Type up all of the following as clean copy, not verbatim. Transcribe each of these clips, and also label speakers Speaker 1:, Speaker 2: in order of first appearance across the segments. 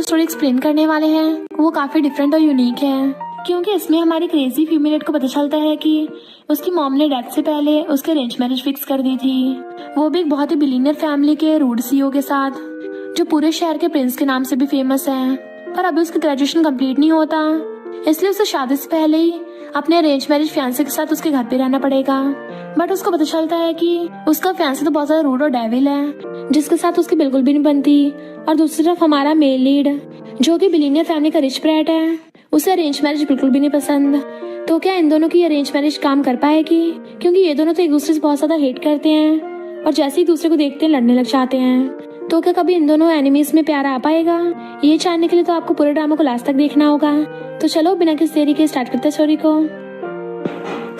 Speaker 1: Story explain करने वाले हैं वो काफी डिफरेंट और यूनिक है, क्योंकि इसमें हमारी क्रेजी फीमेल को पता चलता है कि उसकी मॉम ने डेथ से पहले उसके अरेंज मैरिज फिक्स कर दी थी, वो भी एक बहुत ही बिलीनियर फैमिली के रूड सीईओ के साथ, जो पूरे शहर के प्रिंस के नाम से भी फेमस है। पर अभी उसकी ग्रेजुएशन कंप्लीट नहीं होता, इसलिए उसे शादी से पहले ही अपने अरेंज मैरिज फियांसे के साथ उसके घर पे रहना पड़ेगा। बट उसको पता चलता है कि उसका फियांसे तो बहुत ज्यादा रूड और डेविल है, जिसके साथ उसकी बिल्कुल भी नहीं बनती। और दूसरी तरफ हमारा मेल लीड, जो कि बिलीनियर फैमिली का रिच ब्रैट है, उसे अरेंज मैरिज बिल्कुल भी नहीं पसंद। तो क्या इन दोनों की अरेंज मैरिज काम कर पाएगी, क्योंकि ये दोनों तो एक दूसरे से बहुत ज्यादा हेट करते हैं और जैसे ही दूसरे को देखते हैं लड़ने लग जाते हैं। तो क्या कभी इन दोनों एनिमीज में प्यार आ पाएगा, ये जानने के लिए तो आपको पूरे ड्रामा को लास्ट तक देखना होगा। तो चलो बिना किसी देरी के स्टार्ट करते हैं स्टोरी को।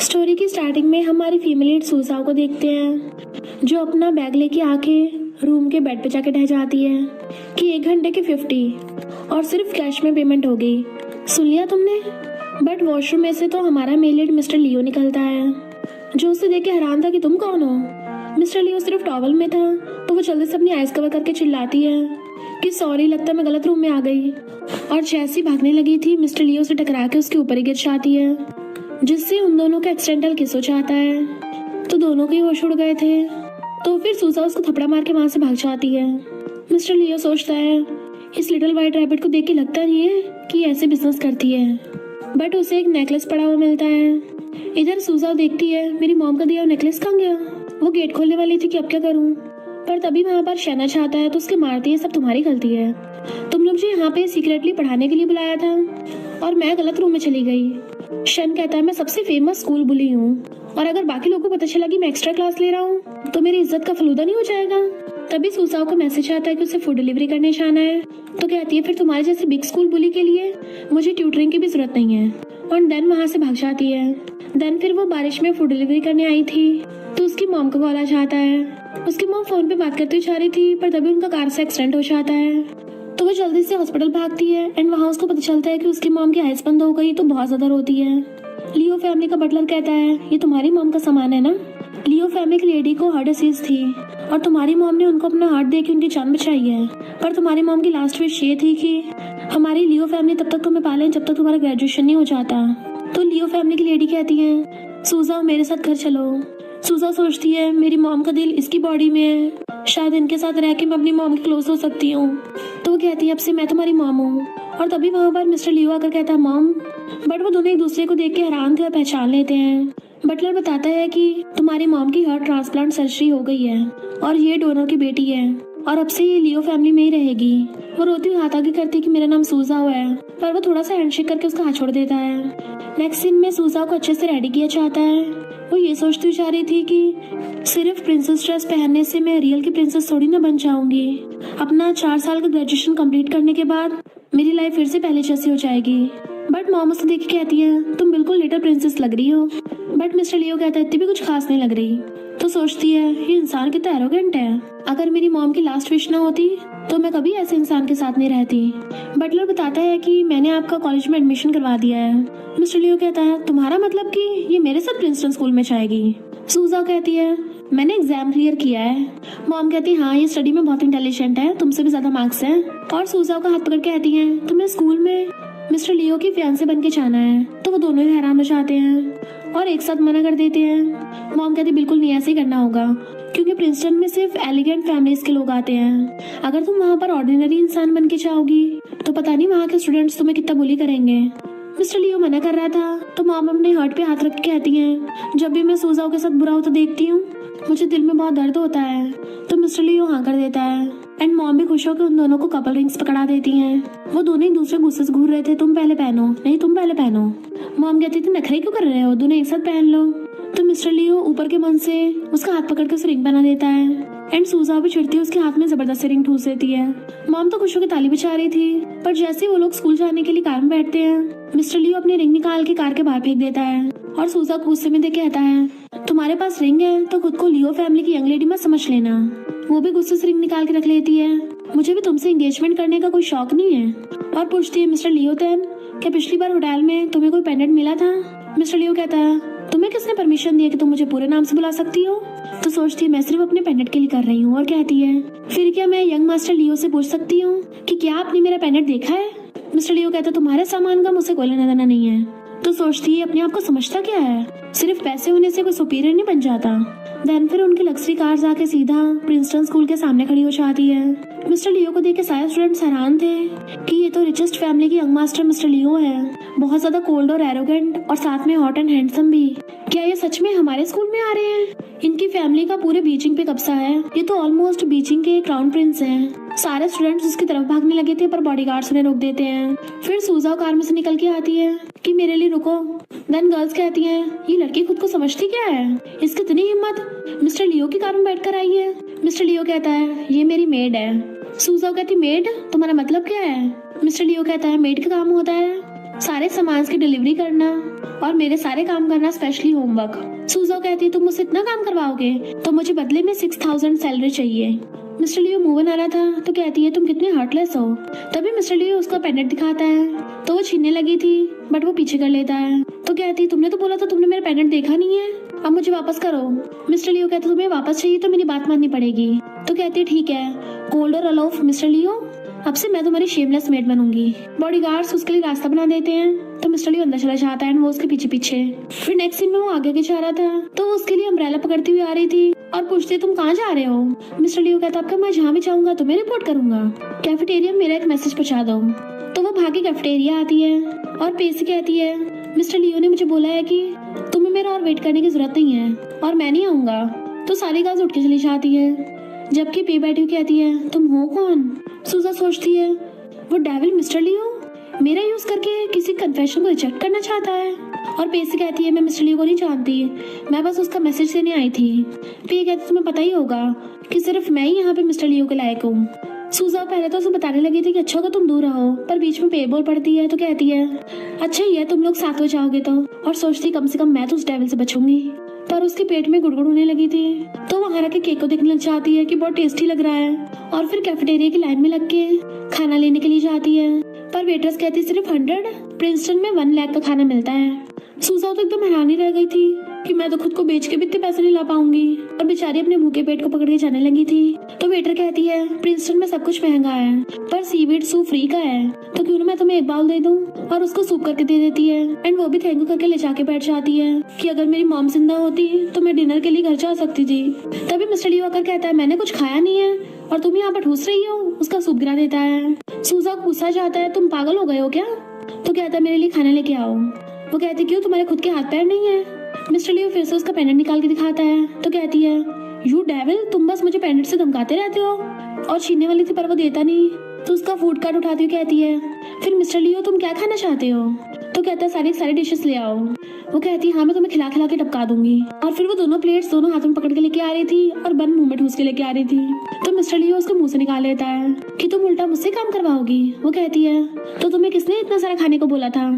Speaker 1: स्टोरी की स्टार्टिंग में हमारी फीमेल लीड सूजाओ को देखते हैं, जो अपना बैग लेके आके रूम के बेड पे जाके ढह जाती है कि 1 घंटे के 50 और सिर्फ कैश में पेमेंट हो गई। सुन लिया तुमने? बट वॉशरूम में से तो हमारा मेल लीड मिस्टर लियो निकलता है, जो उसे देख के हैरान था कि तुम कौन हो। मिस्टर लियो सिर्फ टॉवल में था, तो वो जल्दी से अपनी आइज कवर करके चिल्लाती है कि सॉरी, लगता है मैं गलत रूम में आ गई। और जैसी भागने लगी थी, मिस्टर लियो से टकरा के उसके ऊपर ही गिर जाती है, जिससे उन दोनों का एक्सीडेंटल किस हो जाता है। तो दोनों के ही होश उड़ गए थे। तो फिर सूजा उसको थपड़ा मार के वहां से भाग जाती है। मिस्टर लियो सोचता है इस लिटिल व्हाइट रैबिट को देख के लगता नहीं है कि ऐसे बिजनेस करती है, बट उसे एक नेकलेस पड़ा हुआ मिलता है। इधर सूजा देखती है मेरी मॉम का दिया नेकलेस कहाँ गया। वो गेट खोलने वाली थी कि अब क्या करूं, पर तभी वहाँ पर शहनाज आता है तो उसके मारती है सब तुम्हारी गलती है, तुम लोग मुझे यहाँ पे सीक्रेटली पढ़ाने के लिए बुलाया था और मैं गलत रूम में चली गई। शन कहता है मैं सबसे फेमस स्कूल बुली हूँ, और अगर बाकी लोगों को पता चला कि मैं एक्स्ट्रा क्लास ले रहा हूँ तो मेरी इज्जत का फलूदा नहीं हो जाएगा। तभी सूजाओ को मैसेज आता है कि उसे फूड डिलीवरी करने जाना है। तो कहती है फिर तुम्हारे जैसे बिग स्कूल बुली के लिए मुझे ट्यूटरिंग की भी जरूरत नहीं है, और देन वहाँ से भाग जाती है। देन फिर वो बारिश में फूड डिलीवरी करने आई थी तो उसकी मॉम का कॉल आ जाता है। उसकी मॉम फोन पे बात करते हुए जा रही थी, पर तभी उनका कार से एक्सीडेंट हो जाता है। तो वो जल्दी से हॉस्पिटल भागती है एंड वहाँ उसको पता चलता है कि उसकी मॉम की आइज बंद हो गई, तो बहुत ज्यादा रोती है। लियो फैमिली का बटलर कहता है ये तुम्हारी मॉम का सामान है ना। लियो फैमिली की लेडी को हार्ट डिसीज थी और तुम्हारी मॉम ने उनको अपना हार्ट दे के उनकी जान बचाई है, पर तुम्हारी मॉम की लास्ट विश ये थी कि हमारी लियो फैमिली तब तक तुम्हें पाले जब तक तुम्हारा ग्रेजुएशन नहीं हो जाता। तो लियो फैमिली की लेडी कहती है सूजा मेरे साथ घर चलो। सूजा सोचती है मेरी मॉम का दिल इसकी बॉडी में है, शायद इनके साथ रह के मैं अपनी मॉम के क्लोज हो सकती हूँ। तो वो कहती है अब से मैं तुम्हारी मॉम हूँ। और तभी वहाँ पर मिस्टर लियो आकर कहता है मॉम, बट वो दोनों एक दूसरे को देख के हैरान थे और पहचान लेते हैं। बटलर बताता है कि तुम्हारी मॉम की हार्ट ट्रांसप्लांट सर्जरी हो गई है और ये डोनर की बेटी है और अब से ये लियो फैमिली में ही रहेगी। वो रोती हुई हाथ आगे करती है कि मेरा नाम सूजा हुआ है, पर वो थोड़ा सा हैंडशेक करके उसका हाथ छोड़ देता है। नेक्स्ट सीन में सूजा को अच्छे से रेडी किया जाता है। वो ये सोचती जा रही थी कि सिर्फ प्रिंसेस ड्रेस पहनने से मैं रियल की प्रिंसेस थोड़ी ना बन जाऊंगी। अपना 4 साल का ग्रेजुएशन कंप्लीट करने के बाद मेरी लाइफ फिर से पहले जैसी हो जाएगी। बट मॉम उसे देख के कहती है तुम बिल्कुल लिटिल प्रिंसेस लग रही हो। बट मिस्टर लियो कहता है इतनी भी कुछ खास नहीं लग रही। तो सोचती है ये इंसान कितना एरोगेंट है, अगर मेरी मॉम की लास्ट विश ना होती तो मैं कभी ऐसे इंसान के साथ नहीं रहती। बटलर बताता है कि मैंने आपका कॉलेज में एडमिशन करवा दिया है। मिस्टर लियो कहता है तुम्हारा मतलब कि ये मेरे साथ प्रिंसटन स्कूल में जाएगी। सूजा कहती है मैंने एग्जाम क्लियर किया है। मॉम कहती है हाँ ये स्टडी में बहुत इंटेलिजेंट है, तुमसे भी ज्यादा मार्क्स हैं। और सूजा का हाथ पकड़ के कहती है तुम्हें स्कूल में मिस्टर लियो की फियांसे बन के जाना है। तो वो दोनों ही हैरान हो जाते हैं और एक साथ मना कर देते हैं। मॉम कहती बिल्कुल नहीं, ऐसे ही करना होगा, क्योंकि प्रिंसटन में सिर्फ एलिगेंट फैमिलीज के लोग आते हैं। अगर तुम वहाँ पर ऑर्डिनरी इंसान बन के जाओगी तो पता नहीं वहाँ के स्टूडेंट्स तुम्हें कितना बुली करेंगे। मिस्टर लियो मना कर रहा था तो मॉम अपने हार्ट पे हाथ रख के कहती हैं जब भी मैं सूजाओ के साथ बुरा होता देखती हूँ मुझे दिल में बहुत दर्द होता है। तो मिस्टर लियो हाँ कर देता है एंड मॉम भी खुश होकर उन दोनों को कपल रिंग्स पकड़ा देती हैं। वो दोनों एक दूसरे गुस्से से घूर रहे थे, तुम पहले पहनो, नहीं तुम पहले पहनो। मॉम कहती थी नखरे क्यों कर रहे हो, दोनों एक साथ पहन लो। तो मिस्टर लियो ऊपर के मन से उसका हाथ पकड़ के उसे रिंग बना देता है एंड सूजा भी चिढ़ती है उसके हाथ में जबरदस्ती रिंग ठूस देती है। मॉम तो खुश होकर ताली बजा रही थी, पर जैसे ही वो लोग स्कूल जाने के लिए कार में बैठते हैं मिस्टर लियो अपनी रिंग निकाल के कार के बाहर फेंक देता है और सूजा को गुस्से में देख कहता है तुम्हारे पास रिंग है तो खुद को लियो फैमिली की यंग लेडी मत समझ लेना। वो भी गुस्से से रिंग निकाल के रख लेती है। मुझे भी तुमसे एंगेजमेंट करने का कोई शौक नहीं है। और पूछती है मिस्टर लियो क्या पिछली बार होटल में तुम्हें कोई पेंडेंट मिला था। मिस्टर लियो कहता है तुम्हें किसने परमिशन दिया कि तुम मुझे पूरे नाम से बुला सकती हो? तो सोचती है मैं सिर्फ अपने पेंडेंट के लिए कर रही हूँ और कहती है फिर क्या मैं यंग मास्टर लियो से पूछ सकती हूँ कि क्या आपने मेरा पेंडेंट देखा है? मिस्टर लियो कहता है तुम्हारे सामान का मुझसे कोई लेना देना नहीं है। तो सोचती है अपने आप को समझता क्या है, सिर्फ पैसे होने से कोई सुपीरियर नहीं बन जाता। देन फिर उनकी लग्जरी कार जाके सीधा प्रिंसटन स्कूल के सामने खड़ी हो जाती है। मिस्टर लियो को देख के सारे स्टूडेंट्स हैरान थे कि ये तो रिचेस्ट फैमिली की यंग मास्टर मिस्टर लियो है, बहुत ज्यादा कोल्ड और एरोगेंट और साथ में हॉट एंड हैंडसम भी। क्या ये सच में हमारे स्कूल में आ रहे हैं? इनकी फैमिली का पूरे बीजिंग पे कब्जा है, ये तो ऑलमोस्ट बीजिंग के क्राउन प्रिंस हैं। सारे स्टूडेंट्स उसकी तरफ भागने लगे थे पर बॉडीगार्ड्स उन्हें रोक देते हैं। फिर सूजाओ कार में से निकल के आती है कि मेरे लिए रुको। देन गर्ल्स कहती हैं ये लड़की खुद को समझती क्या है, इसकी इतनी हिम्मत, मिस्टर लियो की कार में बैठकर आई है। मिस्टर लियो कहता है ये मेरी मेड है। सूजाओ कहती मेड, तुम्हारा मतलब क्या है? मिस्टर लियो कहता है मेड का काम होता है सारे सामान की डिलीवरी करना और मेरे सारे काम करना, स्पेशली होमवर्क। सूजाओ कहती है तुम मुझसे इतना काम करवाओगे तो मुझे बदले में 6000 सैलरी चाहिए। मिस्टर लियो मुंह बना रहा था तो कहती है तुम कितने हार्टलेस हो। तभी मिस्टर लियो उसका पेंडेंट दिखाता है तो वो छीनने लगी थी बट वो पीछे कर लेता है। तो कहती है तुमने तो बोला था तुमने मेरा पेंडेंट देखा नहीं है, अब मुझे वापस करो। मिस्टर लियो कहता है तुम्हें वापस चाहिए तो मेरी बात माननी पड़ेगी। तो कहती है ठीक है, कोल्ड और अलोफ मिस्टर लियो, अब से मैं तुम्हारी शेमलेस मेड बनूंगी। बॉडीगार्ड्स उसके लिए रास्ता बना देते हैं तो मिस्टर लियो अंदर चला जाता है और वो उसके पीछे पीछे। फिर नेक्स्ट सीन में वो आगे जा रहा था तो वो उसके लिए अम्ब्रेला पकड़ती हुई आ रही थी और पूछती तुम कहाँ जा रहे हो? मिस्टर लियो कहता आपका मैं जहाँ भी चाहूंगा तुम्हें रिपोर्ट करूंगा, कैफेटेरिया में मेरा एक मैसेज पहुंचा दो। तो वो भागी कैफेटेरिया आती है और पेसी कहती है मिस्टर लियो ने मुझे बोला है कि तुम्हें मेरा और वेट करने की जरूरत नहीं है और मैं नहीं आऊंगा। तो सारी गर्ल्स उठ के चली जाती है जबकि पे बैठी कहती है तुम हो कौन? सूजा सोचती है वो डेविल मिस्टर लियो मेरा यूज करके किसी कन्फेशन को रिजेक्ट करना चाहता है। और पेसी कहती है मैं मिस्टर लियो को नहीं जानती, मैं बस उसका मैसेज देने आई थी। पे कहती तुम्हें पता ही होगा कि सिर्फ मैं ही यहाँ पे मिस्टर लियो के लायक हूँ। सूजा पहले तो उसे बताने लगी थी कि अच्छा होगा तुम दूर रहो, पर बीच में पे बोल पड़ती है तो कहती है अच्छा ही है तुम लोग साथ हो जाओगे तो। और सोचती कम से कम मैं तो उस डेविल से बचूंगी। पर उसके पेट में गुड़गुड़ होने लगी थी तो वहाँ रखे केक को देखने लग जाती है कि बहुत टेस्टी लग रहा है और फिर कैफेटेरिया की लाइन में लग के खाना लेने के लिए जाती है। पर वेटर्स कहती सिर्फ 100, प्रिंसटन में 1 लाख का खाना मिलता है। सूजा तो एकदम हैरान ही रह गई थी कि मैं तो खुद को बेच के भी इतने पैसे नहीं ला पाऊंगी और बेचारी अपने भूखे पेट को पकड़ के जाने लगी थी। तो वेटर कहती है प्रिंसटन में सब कुछ महंगा है पर सीवीड सूप फ्री का है तो क्यों ना मैं तुम्हें एक बाउल दे दूं। और उसको सूप करके दे देती है एंड वो भी थैंक यू करके ले जाके बैठ जाती है कि अगर मेरी मॉम जिंदा होती तो मैं डिनर के लिए घर जा सकती थी। तभी मिस्टर लियो आकर कहता है मैंने कुछ खाया नहीं है और तुम यहाँ पर ठूस रही हो। उसका सूप गिरा देता है। सूजा पूछा जाता है तुम पागल हो गए हो क्या? तो कहता है मेरे लिए खाना लेके आओ। वो कहती क्यों तुम्हारे खुद के हाथ पैर नहीं है? मिस्टर लियो फिर से उसका पेंडेंट निकाल के दिखाता है तो कहती है यू डेविल तुम बस मुझे पेंडेंट से धमकाते रहते हो। और छीनने वाली थी पर वो देता नहीं तो उसका फूड कार्ड उठाती हुई कहती है फिर मिस्टर लियो तुम क्या खाना चाहते हो? तो कहता है सारी डिशेस ले आओ। वो कहती है हाँ मैं तुम्हें खिला खिला के टपका दूंगी। और फिर वो दोनों प्लेट्स दोनों हाथों में पकड़ के लेके आ रही थी और बन मुंह में ठूस के लेके आ रही थी। तो मिस्टर लियो उसको मुंह से निकाल लेता है कि तुम उल्टा मुझसे काम करवाओगी। वो कहती है तो तुम्हें किसने इतना सारा खाने को बोला था?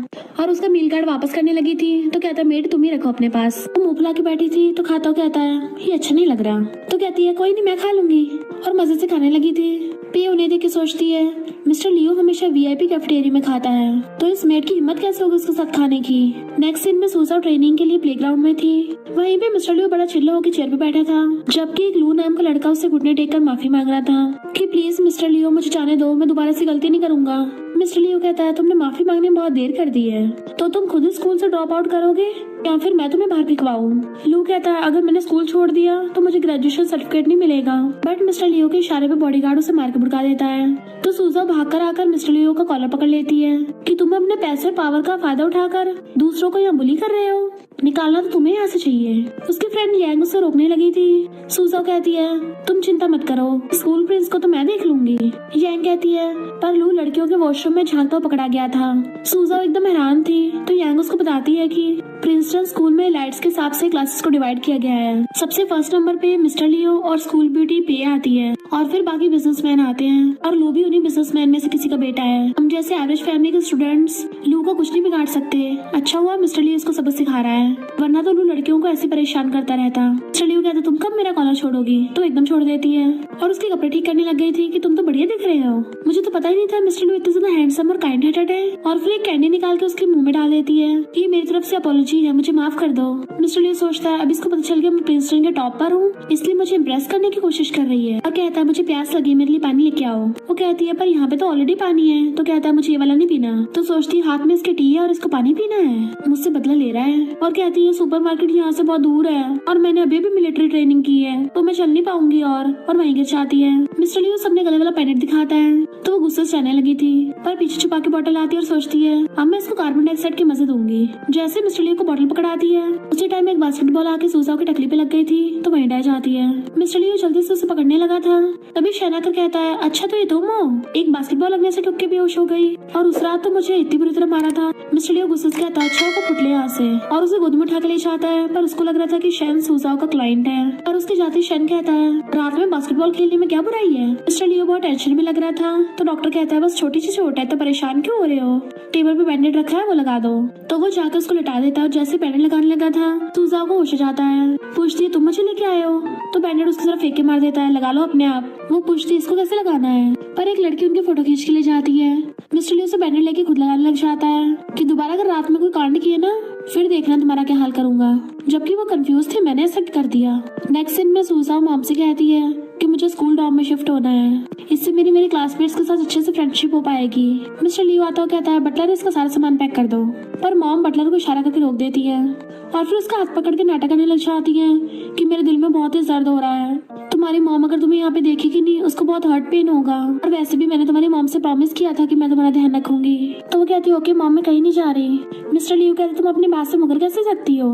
Speaker 1: और उसका मील कार्ड वापस करने लगी थी तो कहता है मेड तुम ही रखो अपने पास। वो मुंह फुला के बैठी थी तो खाता कहता है ये अच्छा नहीं लग रहा। तो कहती है कोई नहीं मैं खा लूंगी और मजे से खाने लगी थी। पे उन्हें देख के सोचती है मिस्टर लियो हमेशा वीआईपी कैफेटेरिया में खाता है तो इस मेड की हिम्मत कैसे होगी उसके साथ खाने की। नेक्स्ट सीन में सूजा ट्रेनिंग के लिए प्लेग्राउंड में थी। वहीं पे मिस्टर लियो बड़ा चिल्ला होकर चेयर पे बैठा था जबकि एक लू नाम का लड़का उससे घुटने टेक कर माफी मांग रहा था कि प्लीज मिस्टर लियो मुझे जाने दो, मैं दोबारा से गलती नहीं करूंगा। मिस्टर लियो कहता है तुमने माफी मांगने में बहुत देर कर दी है तो तुम खुद ही स्कूल से ड्रॉप आउट करोगे या फिर मैं तुम्हें बाहर भिजवाऊं। लू कहता है अगर मैंने स्कूल छोड़ दिया तो मुझे ग्रेजुएशन सर्टिफिकेट नहीं मिलेगा। बट मिस्टर लियो के इशारे पे बॉडीगार्ड उसे मार के भड़का देता है। तो सूजा भागकर आकर मिस्टर लियो का कॉलर पकड़ लेती है कि तुम अपने पैसे पावर का फायदा उठाकर दूसरों को यहाँ बुली कर रहे हो, निकालना तो तुम्हें यहाँ से चाहिए। उसकी फ्रेंड यांग उसे रोकने लगी थी। सूजा कहती है तुम चिंता मत करो, स्कूल प्रिंस को तो मैं देख लूंगी। यांग कहती है पर लू लड़कियों के वॉशरूम में झांकता पकड़ा गया था। सूजा एकदम हैरान थी तो यांग उसको बताती है कि प्रिंसटन स्कूल में लाइट्स के हिसाब से क्लासेस को डिवाइड किया गया है। सबसे फर्स्ट नंबर पे मिस्टर लियो और स्कूल ब्यूटी पे आती है और फिर बाकी बिजनेसमैन आते हैं और लू भी उन्हीं बिजनेसमैन में से किसी का बेटा है। हम जैसे एवरेज फैमिली के स्टूडेंट्स लू का कुछ नहीं बिगाड़ सकते। अच्छा हुआ मिस्टर लियो इसको सबक सिखा रहा है वरना तो लू लड़कियों को ऐसे परेशान करता रहता। मिस्टर लियो कहता तुम कब मेरा कॉलर छोड़ोगी? तो एकदम छोड़ देती है और उसके कपड़े ठीक करने लग गई थी कि तुम तो बढ़िया दिख रहे हो, मुझे तो पता ही नहीं था मिस्टर लियो इतने ज्यादा हैंडसम और काइंड हार्टेड है। और फिर एक कैंडी निकाल के उसके मुंह में डाल देती है कि मेरी तरफ से अपॉलॉजी जी है, मुझे माफ कर दो। मिस्टर लियो सोचता है अब इसको पता चल गया मैं प्रिंसटन के टॉप पर हूँ, इसलिए मुझे इम्प्रेस करने की कोशिश कर रही है। और कहता है मुझे प्यास लगी, मेरे लिए पानी लेके आओ। वो कहती है पर यहाँ पे तो ऑलरेडी पानी है। तो कहता है मुझे ये वाला नहीं पीना। तो सोचती है हाथ में इसके टी है और इसको पानी पीना है, मुझसे बदला ले रहा है। और कहती है सुपरमार्केट यहाँ से बहुत दूर है और मैंने अभी भी मिलिट्री ट्रेनिंग की है तो मैं चल नहीं पाऊंगी। और वहीं गिर जाती है। मिस्टर लियो सबने गले वाला पेनेट दिखाता है तो वो गुस्से से जाने लगी थी, पर पीछे छुपा के बोतल आती है और सोचती है अब मैं इसको कार्बन डाइऑक्साइड के मजे दूंगी। जैसे मिस्टर लियो को बोतल पकड़ाती है उसी टाइम एक बास्केटबॉल आके सूजाओ की टकली पे लग गई थी तो वहीं डर जाती है। मिस्टर लियो जल्दी से उसे पकड़ने लगा था, तभी शहना कर कहता है अच्छा तो ये तुम हो, एक बास्केटबॉल लगने से ठुक के बेहोश हो गई और उस रात तो मुझे इतनी बुरी तरह मारा था। मिस्टर लियो गुस्से से कहता है अच्छा को फुट ले यहाँ से, और उसे गोद में उठा के ले जाता है। पर उसको लग रहा था कि शैन सूजाओ का क्लाइंट है। और उसके जाते शैन कहता है रात में बास्केटबॉल खेलने में क्या बुराई है। मिस्टर लियो बहुत टेंशन में लग रहा था तो डॉक्टर कहता है बस छोटी सी चोट है तो परेशान क्यों हो रहे हो, टेबल पे बैंडेड रखा है वो लगा दो। तो वो जाकर उसको लिटा देता है। जैसे बैंडेड लगाने लगा था सूजाओ को होश जाता है, पूछती है तुम मुझे लेके आए हो, तो बैंडेड उसकी तरफ फेंक के मार देता है लगा लो अपने आप। वो पूछती है इसको कैसे लगाना है, पर एक लड़की उनकी फोटो खींच के ले जाती है। मिस्टर लियो से बैंडेड लेके खुद लगाने लग जाता है कि दोबारा अगर रात में कोई कांड किए ना फिर देखना तुम्हारा क्या हाल करूंगा। जबकि वो कंफ्यूज थे, मैंने एक्सेप्ट कर दिया। नेक्स्ट सीन में सूजाओ मॉम से कहती है कि मुझे स्कूल डॉर्म में शिफ्ट होना है, इससे मेरी क्लासमेट्स के साथ अच्छे से फ्रेंडशिप हो पाएगी। मिस्टर लियो आता है कहता है बटलर इसका सारा सामान पैक कर दो, पर मॉम बटलर को इशारा करके रोक देती है और फिर उसका हाथ पकड़ के नाटक करने लग जाती है कि मेरे दिल में बहुत ही दर्द हो रहा है, तुम्हारी मॉम अगर तुम्हें यहाँ पे देखेगी नहीं उसको बहुत हर्ट पेन होगा, और वैसे भी मैंने तुम्हारी मॉम से प्रॉमिस किया था कि मैं तुम्हारा ध्यान रखूंगी। तो वो कहती है ओके मॉम मैं कहीं नहीं जा रही। मिस्टर लियो कहते तुम अपनी बात से मुकर कैसे सकती हो।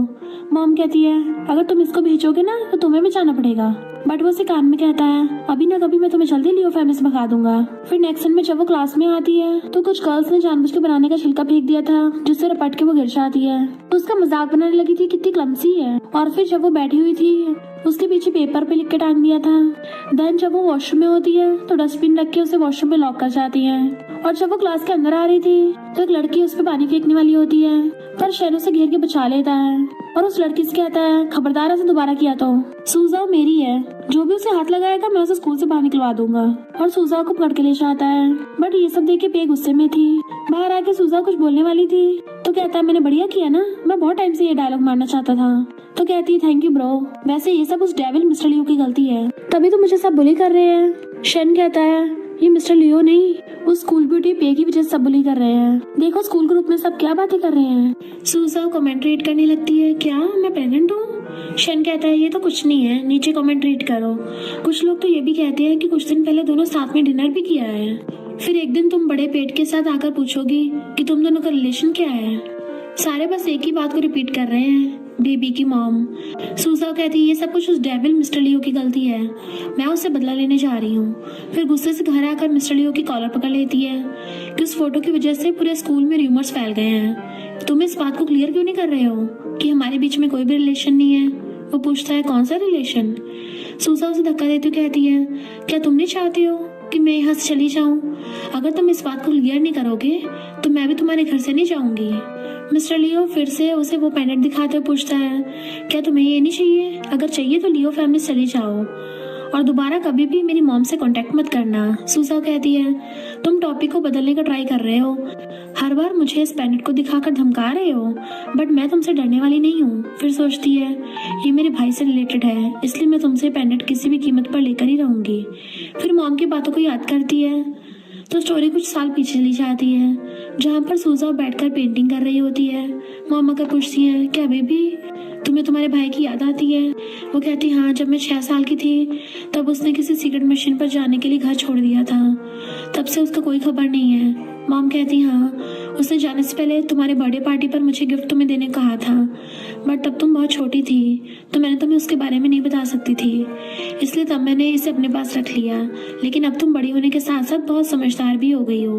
Speaker 1: मॉम कहती है अगर तुम इसको भेजोगे ना तो तुम्हें भी जाना पड़ेगा। बट वो उसे कान में कहता है अभी ना कभी मैं तुम्हें जल्दी लियो फैमिली से भगा दूंगा। फिर नेक्स्ट सीन में जब वो क्लास में आती है तो कुछ गर्ल्स ने जानबूझ के बनाने का छिलका फेंक दिया था जिससे रपट के वो गिर जाती है, तो उसका मजाक बनाने लगी थी कितनी क्लमसी है। और फिर जब वो बैठी हुई थी उसके पीछे पेपर पे लिख के टांग दिया था। देन जब वो वॉशरूम में होती है तो डस्टबिन रख के उसे वॉशरूम में लॉक कर जाती है। और जब वो क्लास के अंदर आ रही थी तो एक लड़की उस पर पानी फेंकने वाली होती है, पर शैनो से घेर के बचा लेता है और उस लड़की से कहता है खबरदार ऐसे दोबारा किया तो सूजाओ मेरी है, जो भी उसे हाथ लगाएगा मैं उसे स्कूल से बाहर निकलवा दूंगा। और सूजाओ को पकड़ के ले जाता है। बट ये सब देख के पे गुस्से में थी। बाहर आके सूजाओ कुछ बोलने वाली थी तो कहता है मैंने बढ़िया किया ना, मैं बहुत टाइम से ये डायलॉग मारना चाहता था। तो कहती है थैंक यू ब्रो, वैसे ये सब उस डेविल मिस्टर लियो की गलती है, तभी तो मुझे सब बुली कर रहे हैं। शन कहता है ये मिस्टर लियो नहीं, उस स्कूल ब्यूटी पे की वजह से सब बुली कर रहे हैं, देखो स्कूल ग्रुप में सब क्या बातें कर रहे हैं। सूजाओ कमेंट रीड करने लगती है क्या मैं प्रेग्नेंट हूँ। शन कहता है ये तो कुछ नहीं है, नीचे कमेंट रीड करो। कुछ लोग तो ये भी कहते हैं कि कुछ दिन पहले दोनों साथ में डिनर भी किया है, फिर एक दिन तुम बड़े पेट के साथ आकर पूछोगी कि तुम दोनों का रिलेशन क्या है। सारे बस एक ही बात को रिपीट कर रहे हैं, बेबी की मॉम। सूजाओ कहती है ये सब कुछ उस डेविल मिस्टर लियो की गलती है, मैं उससे बदला लेने जा रही हूँ। फिर गुस्से से घर आकर मिस्टर लियो की कॉलर पकड़ लेती है कि उस फोटो की वजह से पूरे स्कूल में रूमर्स फैल गए हैं, तुम इस बात को क्लियर क्यों नहीं कर रहे हो कि हमारे बीच में कोई भी रिलेशन नहीं है। वो पूछता है कौन सा रिलेशन। सूजाओ उसे धक्का देती कहती है क्या तुम नहीं चाहते हो कि मैं यहाँ से चली जाऊँ, अगर तुम इस बात को क्लियर नहीं करोगे तो मैं भी तुम्हारे घर से नहीं जाऊंगी। मिस्टर लियो फिर से उसे वो पेनेट दिखाते हुए पूछता है क्या तुम्हें ये नहीं चाहिए, अगर चाहिए तो लियो फैमिली से चली जाओ और दोबारा कभी भी मेरी मॉम से कांटेक्ट मत करना। सूजाओ कहती है तुम टॉपिक को बदलने का ट्राई कर रहे हो, हर बार मुझे इस पेनेट को दिखाकर धमका रहे हो, बट मैं तुमसे डरने वाली नहीं हूँ। फिर सोचती है ये मेरे भाई से रिलेटेड है इसलिए मैं तुमसे पेनेट किसी भी कीमत पर लेकर ही रहूंगी। फिर मॉम की बातों को याद करती है तो स्टोरी कुछ साल पीछे चली जाती है जहाँ पर सूजाओ बैठकर पेंटिंग कर रही होती है। मॉम आकर पूछती है क्या बेबी तुम्हें तुम्हारे भाई की याद आती है। वो कहती हाँ, जब मैं 6 साल की थी तब उसने किसी सीक्रेट मिशन पर जाने के लिए घर छोड़ दिया था, तब से उसका कोई खबर नहीं है। मॉम कहती हाँ, उसने जाने से पहले तुम्हारे बर्थडे पार्टी पर मुझे गिफ्ट तुम्हें देने को कहा था, बट तब तुम बहुत छोटी थी तो मैंने तुम्हें उसके बारे में नहीं बता सकती थी, इसलिए तब मैंने इसे अपने पास रख लिया। लेकिन अब तुम बड़ी होने के साथ साथ बहुत समझदार भी हो गई हो,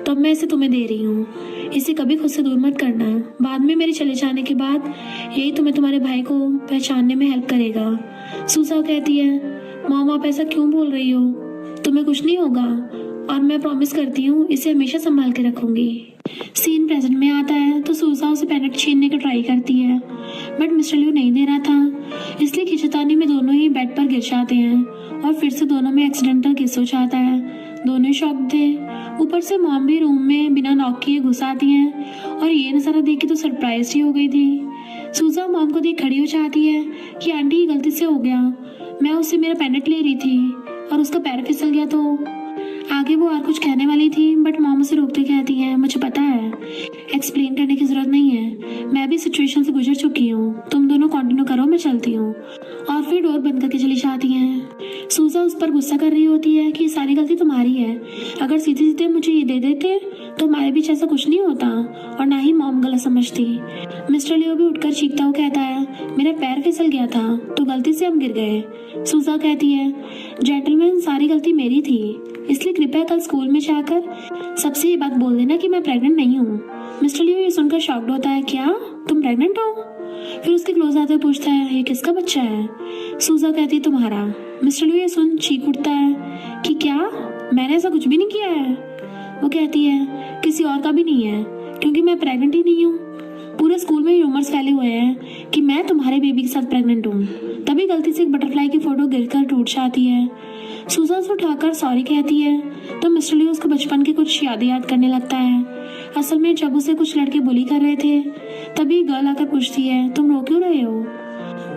Speaker 1: तो अब मैं इसे तुम्हें दे रही हूँ। इसे कभी खुद से दूर मत करना, बाद में मेरे चले जाने के बाद यही तुम्हें तुम्हारे भाई को पहचानने में हेल्प करेगा। सूजाओ कहती है मॉम आप ऐसा क्यों बोल रही हो, तुम्हें कुछ नहीं होगा और मैं प्रॉमिस करती हूँ इसे हमेशा संभाल के रखूंगी। सीन प्रेजेंट में आता है तो सूजाओ से पेनेट छीनने का ट्राई करती है, बट मिस्टर लियो नहीं दे रहा था, इसलिए खिंचतानी में दोनों ही बेड पर गिर जाते हैं और फिर से दोनों में एक्सीडेंटल किस हो जाता है। दोनों शॉक थे।
Speaker 2: ऊपर से मॉम भी रूम में बिना नॉक किए घुस आती हैं और ये नज़ारा देख के तो सरप्राइज ही हो गई थी। सूजा मॉम को देख खड़ी हो जाती है कि आंटी गलती से हो गया, मैं उससे मेरा पेंडेंट ले रही थी और उसका पैर फिसल गया। तो आगे वो और कुछ कहने वाली थी बट मॉम उसे रोकते कहती है, मुझे पता है, एक्सप्लेन करने की जरूरत नहीं है, मैं भी सिचुएशन से गुजर चुकी हूँ, तुम दोनों कंटिन्यू करो, मैं चलती हूँ। और फिर डोर बंद करके चली जाती हैं। सूजा उस पर गुस्सा कर रही होती है कि सारी गलती तुम्हारी है, अगर सीधे सीधे मुझे ये दे देते तो हमारे बीच ऐसा कुछ नहीं होता और ना ही मॉम गलत समझती। मिस्टर लियो भी उठकर चीखता हुआ कहता है, मेरा पैर फिसल गया था तो गलती से हम गिर गए। सूजा कहती है, जेंटलमैन सारी गलती मेरी थी, इसलिए कृपया कल स्कूल में जाकर सबसे ये बात बोल देना कि मैं प्रेग्नेंट नहीं हूँ। मिस्टर लियो ये सुनकर शॉक्ड होता है, क्या तुम प्रेग्नेंट हो? फिर उसके क्लोज आते हुए पूछता है, ये किसका बच्चा है? सूजा कहती है, तुम्हारा। मिस्टर लियो ये सुन चीख उठता है कि क्या, मैंने ऐसा कुछ भी नहीं किया है। वो कहती है, किसी और का भी नहीं है, क्योंकि मैं प्रेग्नेंट ही नहीं हूँ। पूरे स्कूल में रूमर्स फैले हुए हैं कि मैं तुम्हारे बेबी के साथ प्रेग्नेंट हूँ। तभी गलती से एक बटरफ्लाई की फोटो गिरकर टूट जाती है। सूजा उसे उठाकर सॉरी कहती है तो मिस्टर लियो उसको बचपन की कुछ यादें याद करने लगता है। असल में जब उसे कुछ लड़के बुली कर रहे थे तभी गर्ल आकर पूछती है, तुम रो क्यों रहे हो?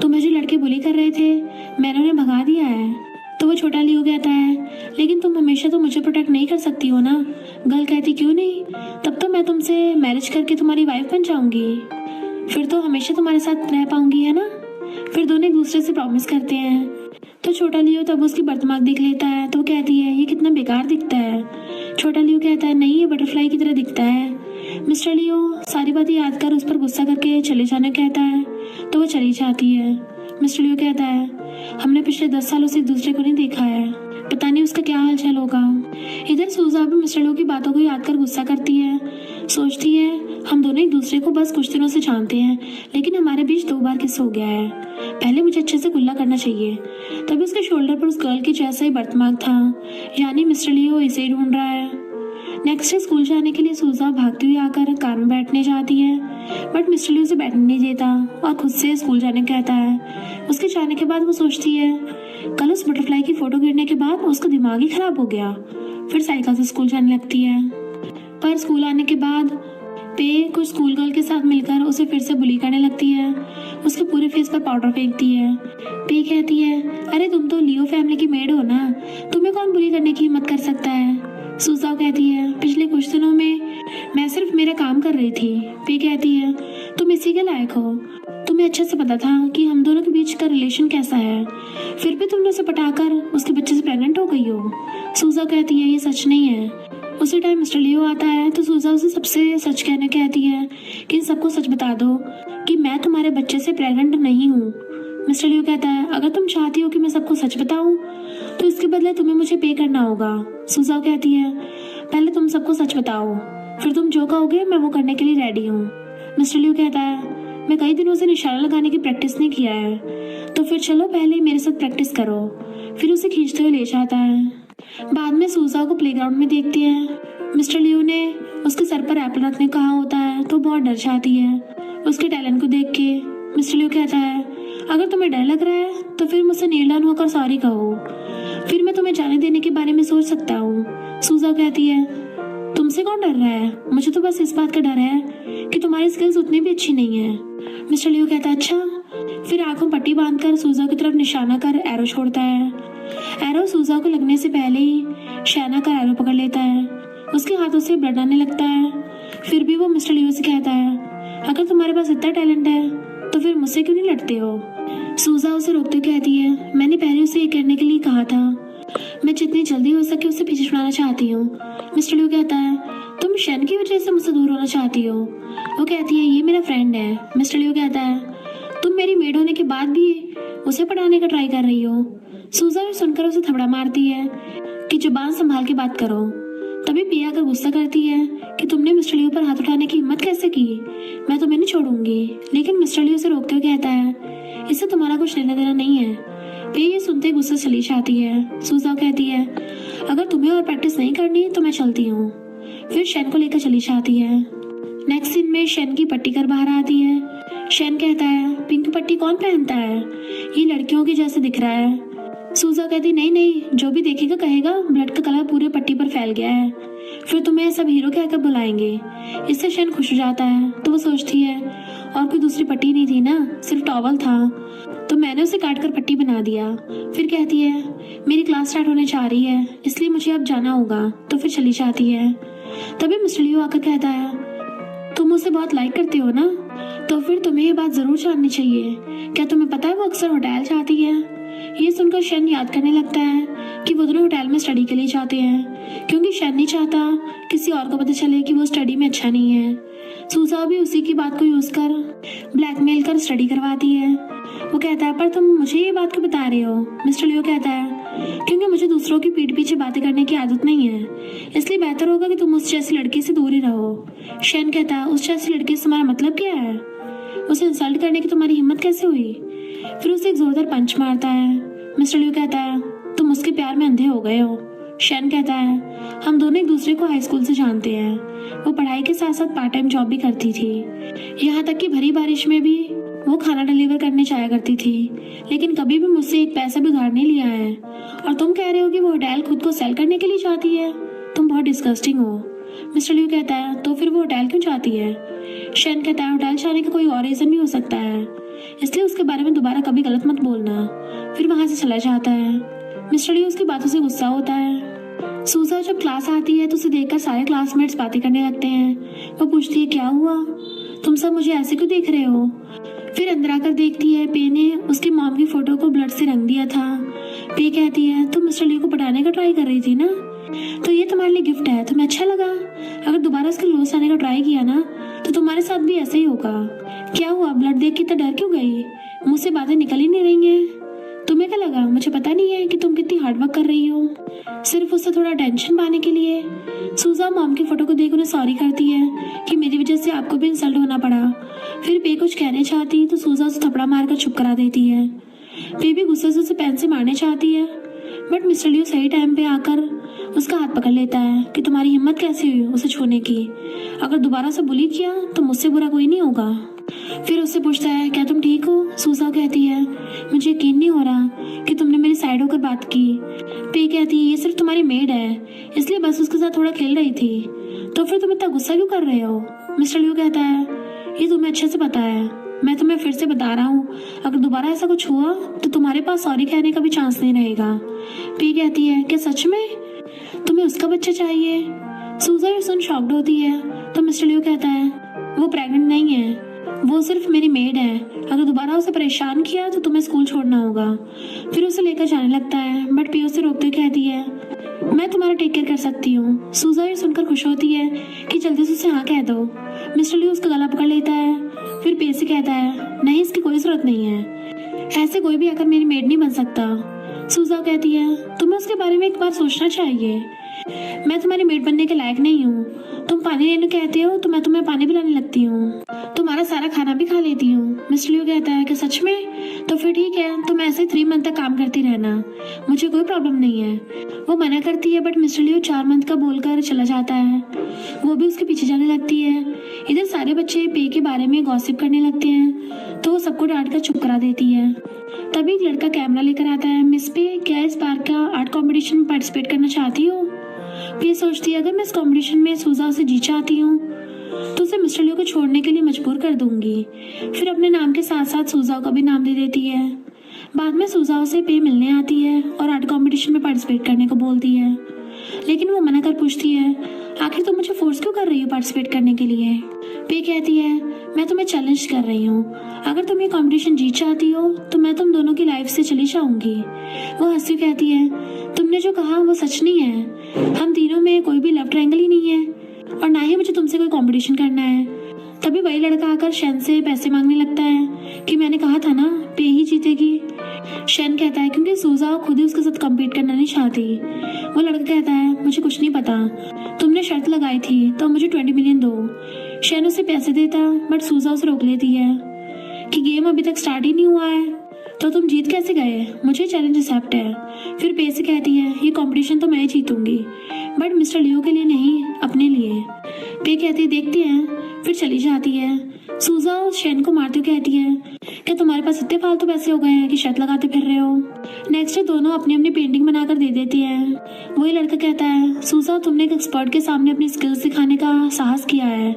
Speaker 2: तुम्हें जो लड़के बुली कर रहे थे मैंने उन्हें भगा दिया है। तो वो छोटा लियो कहता है, लेकिन तुम हमेशा तो मुझे प्रोटेक्ट नहीं कर सकती हो ना। गर्ल कहती, क्यों नहीं, तब तो मैं तुमसे मैरिज करके तुम्हारी वाइफ बन जाऊंगी, फिर तो हमेशा तुम्हारे साथ रह पाऊंगी, है ना। फिर दोनों एक दूसरे से प्रॉमिस करते हैं। तो छोटा लियो तब उसकी बर्तमाक देख लेता है तो कहती है, ये कितना बेकार दिखता है। छोटा लियो कहता है, नहीं ये बटरफ्लाई की तरह दिखता है। मिस्टर लियो सारी बातें याद कर उस पर गुस्सा करके चले जाने कहता है तो वो चली जाती है। मिस्टर लियो कहता है, हमने पिछले 10 सालों से एक दूसरे को नहीं देखा है, पता नहीं उसका क्या हाल चाल होगा। इधर सूजा भी मिस्टर लियो की बातों को याद कर गुस्सा करती है, सोचती है, हम दोनों एक दूसरे को बस कुछ दिनों से जानते हैं लेकिन हमारे बीच 2 बार किस हो गया है, पहले मुझे अच्छे से कुल्ला करना चाहिए। तभी उसके शोल्डर पर उस गर्ल की जैसा ही बर्तमाक था, यानी मिस्टर लियो इसे ही ढूंढ रहा है। नेक्स्ट डे स्कूल जाने के लिए सूजा भागती हुई आकर कार में बैठने जाती है बट मिस्टर लियो उसे बैठने नहीं देता और खुद से स्कूल जाने कहता है। उसके जाने के बाद वो सोचती है, कल उस बटरफ्लाई की फोटो गिरने के बाद उसका दिमाग ही खराब हो गया। फिर साइकिल से स्कूल जाने लगती है, पर स्कूल आने के बाद पे कुछ स्कूल गर्ल के साथ मिलकर उसे फिर से बुली करने लगती है। उसके पूरे फेस पर पाउडर फेंकती है। पे कहती है, अरे तुम तो लियो फैमिली की मेड हो ना, तुम्हें कौन बुली करने की हिम्मत कर सकता है? सूजा कहती है, पिछले कुछ दिनों में मैं सिर्फ मेरा काम कर रही थी। पे कहती है, तुम इसी के लायक हो, तुम्हें अच्छे से पता था कि हम दोनों के बीच का रिलेशन कैसा है, फिर भी तुमने उसे पटाकर उसके बच्चे से प्रेग्नेंट हो गई हो। सूजा कहती है, ये सच नहीं है। उसी टाइम मिस्टर लियो आता है तो सूजा उसे सबसे सच कहने कहती है कि सबको सच बता दो कि मैं तुम्हारे बच्चे से प्रेग्नेंट नहीं हूँ। मिस्टर लियो कहता है, अगर तुम चाहती हो कि मैं सबको सच बताऊं तो इसके बदले तुम्हें मुझे पे करना होगा। सूजा कहती है, पहले तुम सबको सच बताओ, फिर तुम जो कहोगे मैं वो करने के लिए रेडी हूँ। मिस्टर लियो कहता है, मैं कई दिनों से निशाना लगाने की प्रैक्टिस नहीं किया है, तो फिर चलो पहले मेरे साथ प्रैक्टिस करो। फिर उसे खींचते हुए ले जाता है। बाद में सूजा को प्लेग्राउंड में देखते हैं। मिस्टर लियो ने उसके सर पर एप्पल रखने कहा होता है तो बहुत डर जाती है। उसके टैलेंट को देख के मिस्टर लियो कहता है, अगर तुम्हें डर लग रहा है तो फिर मुझसे नील डाउन होकर सॉरी कहो, फिर मैं तुम्हें जाने देने के बारे में सोच सकता हूँ। सूजा कहती है, तुमसे कौन डर रहा है, मुझे तो बस इस बात का डर है कि तुम्हारी स्किल्स उतनी भी अच्छी नहीं है। मिस्टर लियो कहता है, अच्छा। फिर आंखों पट्टी बांधकर सूजा की तरफ निशाना कर एरो छोड़ता है। एरो सूजा को लगने से पहले ही शैना का एरो पकड़ लेता है। उसके हाथों से ब्लड आने लगता है। फिर भी वो मिस्टर लियो से कहता है, अगर तुम्हारे पास इतना टैलेंट है तो फिर मुझसे क्यों नहीं लड़ते हो? सूजा उसे रोकते कहती है, मैंने पहले उसे ये करने के लिए कहा था, मैं जितनी जल्दी हो सके उसे पीछे छुड़ाना चाहती हूँ। मिस्टर लियो कहता है, तुम शैन की वजह से मुझसे दूर होना चाहती हो? वो कहती है, ये मेरा फ्रेंड है। मिस्टर लियो कहता है, तुम मेरी मेड होने के बाद भी उसे पढ़ाने का ट्राई कर रही हो। सूजा भी सुनकर उसे थपड़ा मारती है कि जुबान संभाल के बात करो। तभी पिया आकर गुस्सा करती है कि तुमने मिस्टर लियो पर हाथ उठाने की हिम्मत कैसे की, मैं तुम्हें नहीं छोड़ूंगी। लेकिन मिस्टर लियो उसे रोकते हुए कहता है, इससे तुम्हारा कुछ लेना देना नहीं है। पिया ये सुनते गुस्सा चली जाती है। सूजा कहती है, अगर तुम्हें और प्रैक्टिस नहीं करनी तो मैं चलती हूँ। फिर शैन को लेकर चली जाती है। नेक्स्ट सीन में शैन की पट्टी कर बाहर आती है। शैन कहता है, पिंक पट्टी कौन पहनता है, ये लड़कियों की जैसे दिख रहा है। सूजा कहती नहीं नहीं, जो भी देखेगा कहेगा ब्लड का कलर पूरे पट्टी पर फैल गया है, फिर तुम्हें सब हीरो कहकर बुलाएंगे। इससे शन खुश हो जाता है। तो वो सोचती है और कोई दूसरी पट्टी नहीं थी ना, सिर्फ टॉवल था, तो मैंने उसे काट कर पट्टी बना दिया। फिर कहती है मेरी क्लास स्टार्ट होने जा रही है, इसलिए मुझे अब जाना होगा। तो फिर चली जाती है। तभी मिस्टर लियो आकर कहता है तुम उसे बहुत लाइक करते हो ना, तो फिर तुम्हें ये बात जरूर जाननी चाहिए। क्या तुम्हें पता है वो अक्सर होटल जाती है? ये सुनकर शन याद करने लगता है कि वो दोनों होटल में स्टडी के लिए जाते हैं, क्योंकि शन नहीं चाहता किसी और को पता चले कि वो स्टडी में अच्छा नहीं है। सूजा भी उसी की बात को यूज कर ब्लैकमेल कर स्टडी करवाती है। वो कहता है पर तुम मुझे ये बात क्यों बता रहे हो? मिस्टर लियो कहता है क्योंकि मुझे दूसरों की पीठ पीछे बातें करने की आदत नहीं है, इसलिए बेहतर होगा कि तुम उस जैसी लड़की से दूर ही रहो। शन कहता है उस जैसी लड़की से तुम्हारा मतलब क्या है? उसे इंसल्ट करने की तुम्हारी हिम्मत कैसे हुई? फिर उसे एक जोरदार पंच मारता है। मिस्टर लियो कहता है तुम उसके प्यार में अंधे हो गए हो। शन कहता है हम दोनों एक दूसरे को हाई स्कूल से जानते हैं। वो पढ़ाई के साथ साथ पार्ट टाइम जॉब भी करती थी, यहाँ तक कि भरी बारिश में भी वो खाना डिलीवर करने जाया करती थी, लेकिन कभी भी मुझसे एक पैसा भी उधार नहीं लिया है। और तुम कह रहे हो कि वो होटल खुद को सेल करने के लिए जाती है? तुम बहुत डिस्गस्टिंग हो। मिस्टर लियो कहता है तो फिर वो होटल क्यों जाती है? शन कहता है होटल जाने का कोई और रीजन भी हो सकता है, इसलिए उसके बारे में दोबारा कभी गलत मत बोलना। फिर वहां से चला जाता है। मिस्टर लियो उसकी बातों से गुस्सा होता है। सूजा जब क्लास आती है तो उसे देखकर सारे क्लासमेट्स बातें करने लगते हैं। वो पूछती है क्या हुआ, तुम सब मुझे ऐसे क्यों देख रहे हो? फिर अंदर आकर देखती है पे ने उसकी मॉम की फोटो को ब्लड से रंग दिया था। पे कहती है तुम मिस्टर लियो को पटाने का ट्राई कर रही थी ना, तो ये तुम्हारे लिए गिफ्ट है, तुम्हें अच्छा लगा? अगर दोबारा उसके लॉस आने का ट्राई किया ना तो तुम्हारे साथ भी ऐसे ही होगा। क्या हुआ, ब्लड देख के इतना डर क्यों गई? मुंह से बातें निकल ही नहीं रही हैं। तुम्हें क्या लगा मुझे पता नहीं है कि तुम कितनी हार्डवर्क कर रही हो, सिर्फ उससे थोड़ा टेंशन पाने के लिए? सूजा मॉम की फोटो को देख उन्हें सॉरी करती है कि मेरी वजह से आपको भी इंसल्ट होना पड़ा। फिर पे कुछ कहने चाहती तो सूजा उसे थपड़ा मारकर चुप करा देती है। पे भी गुस्से से उसे पेन से मारने चाहती है, बट मिस्टर लियो सही टाइम पे आकर उसका हाथ पकड़ लेता है कि तुम्हारी हिम्मत कैसे हुई उसे छूने की? अगर दोबारा से बुली किया तो मुझसे बुरा कोई नहीं होगा। फिर उससे पूछता है क्या तुम ठीक हो? सूजा कहती है मुझे यकीन नहीं हो रहा कि तुमने मेरी साइड होकर बात की। पे कहती है ये सिर्फ तुम्हारी मेड है, इसलिए बस उसके साथ थोड़ा खेल रही थी। तो फिर तुम इतना गुस्सा क्यों कर रहे हो? मिस्टर लियो कहता है ये तुम्हें अच्छे से पता है, मैं तुम्हें फिर से बता रहा हूँ, अगर दोबारा ऐसा कुछ हुआ तो तुम्हारे पास सॉरी कहने का भी चांस नहीं रहेगा। पे कहती है क्या सच में तुम्हें उसका बच्चा चाहिए? सूजा ये सुन शॉक्ड होती है। तो मिस्टर लियो कहता है वो प्रेग्नेंट नहीं है, वो सिर्फ मेरी मेड है, अगर दोबारा उसे परेशान किया तो तुम्हें स्कूल छोड़ना होगा। फिर उसे लेकर जाने लगता है, बट पे उसे रोकते कहती है मैं तुम्हारा टेक केयर कर सकती हूँ। सूजा ये सुनकर खुश होती है कि जल्दी से उसे हाँ कह दो। मिस्टर लियो उसका गला पकड़ लेता है। फिर पे से कहता है नहीं इसकी कोई जरूरत नहीं है, ऐसे कोई भी आकर मेरी मेड नहीं बन सकता। सूजा कहती है तुम्हें उसके बारे में एक बार सोचना चाहिए, मैं तुम्हारी मेड बनने के लायक नहीं हूँ। तुम पानी लेने कहते हो तो मैं तुम्हें पानी पिलाने लगती हूँ, तुम्हारा सारा खाना भी खा लेती हूँ। मिस्टर लियो कहता है कि सच में? तो फिर ठीक है, तुम ऐसे 3 मंथ तक काम करती रहना, मुझे कोई प्रॉब्लम नहीं है। वो मना करती है, बट मिस्टर लियो 4 मंथ का बोलकर चला जाता है। वो भी उसके पीछे जाने लगती है। इधर सारे बच्चे पे के बारे में गॉसिप करने लगते हैं, तो वो सबको डांट कर चुप करा देती है। तभी एक लड़का कैमरा लेकर आता है। मिस पे क्या इस बार का आर्ट कॉम्पिटिशन में पार्टिसिपेट करना चाहती हो? पे सोचती है अगर मैं इस कॉम्पिटिशन में सूजा से जीत चाहती हूँ तो उसे मिस्टर लियो को छोड़ने के लिए मजबूर कर दूंगी। फिर अपने नाम के साथ साथ सूजा का भी नाम दे देती है। बाद में सूजा से पे मिलने आती है और आर्ट कॉम्पिटिशन में पार्टिसिपेट करने को बोलती है, लेकिन वो मना कर पूछती है आखिर तुम मुझे फोर्स क्यों कर रही हो पार्टिसिपेट करने के लिए? पे कहती है मैं तुम्हें चैलेंज कर रही हूँ, अगर तुम ये कॉम्पिटिशन जीत चाहती हो तो मैं तुम दोनों की लाइफ से चली जाऊंगी। वो हंसी कहती है तुमने जो कहा वो सच नहीं है, हम तीनों में कोई भी लव ट्रायंगल ही नहीं है और ना ही मुझे तुमसे कोई कंपटीशन करना है। तभी वही लड़का आकर शन से पैसे मांगने लगता है कि मैंने कहा था ना पे ही जीतेगी। शन कहता है क्योंकि सूजा खुद ही उसके साथ कम्पीट करना नहीं चाहती। वो लड़का कहता है मुझे कुछ नहीं पता, तुमने शर्त लगाई थी तो मुझे 20 मिलियन दो। शन उसे पैसे देता, बट सूजा उसे रोक लेती है कि गेम अभी तक स्टार्ट ही नहीं हुआ है। तो तुम जीत कैसे गए? मुझे चैलेंज एक्सेप्ट है। फिर पे से कहती है ये कंपटीशन तो मैं जीतूंगी, बट मिस्टर लियो के लिए नहीं, अपने लिए। पे कहती है देखते हैं, फिर चली जाती है। सूजा उस शेन को मारती हुई कहती है क्या तुम्हारे पास इतने फालतू पैसे हो गए हैं कि शर्त लगाते फिर रहे हो? नेक्स्ट डे दोनों अपनी अपनी पेंटिंग बनाकर दे देती है। वही लड़का कहता है सूजा तुमने एक एक्सपर्ट के सामने अपनी स्किल्स दिखाने का साहस किया है।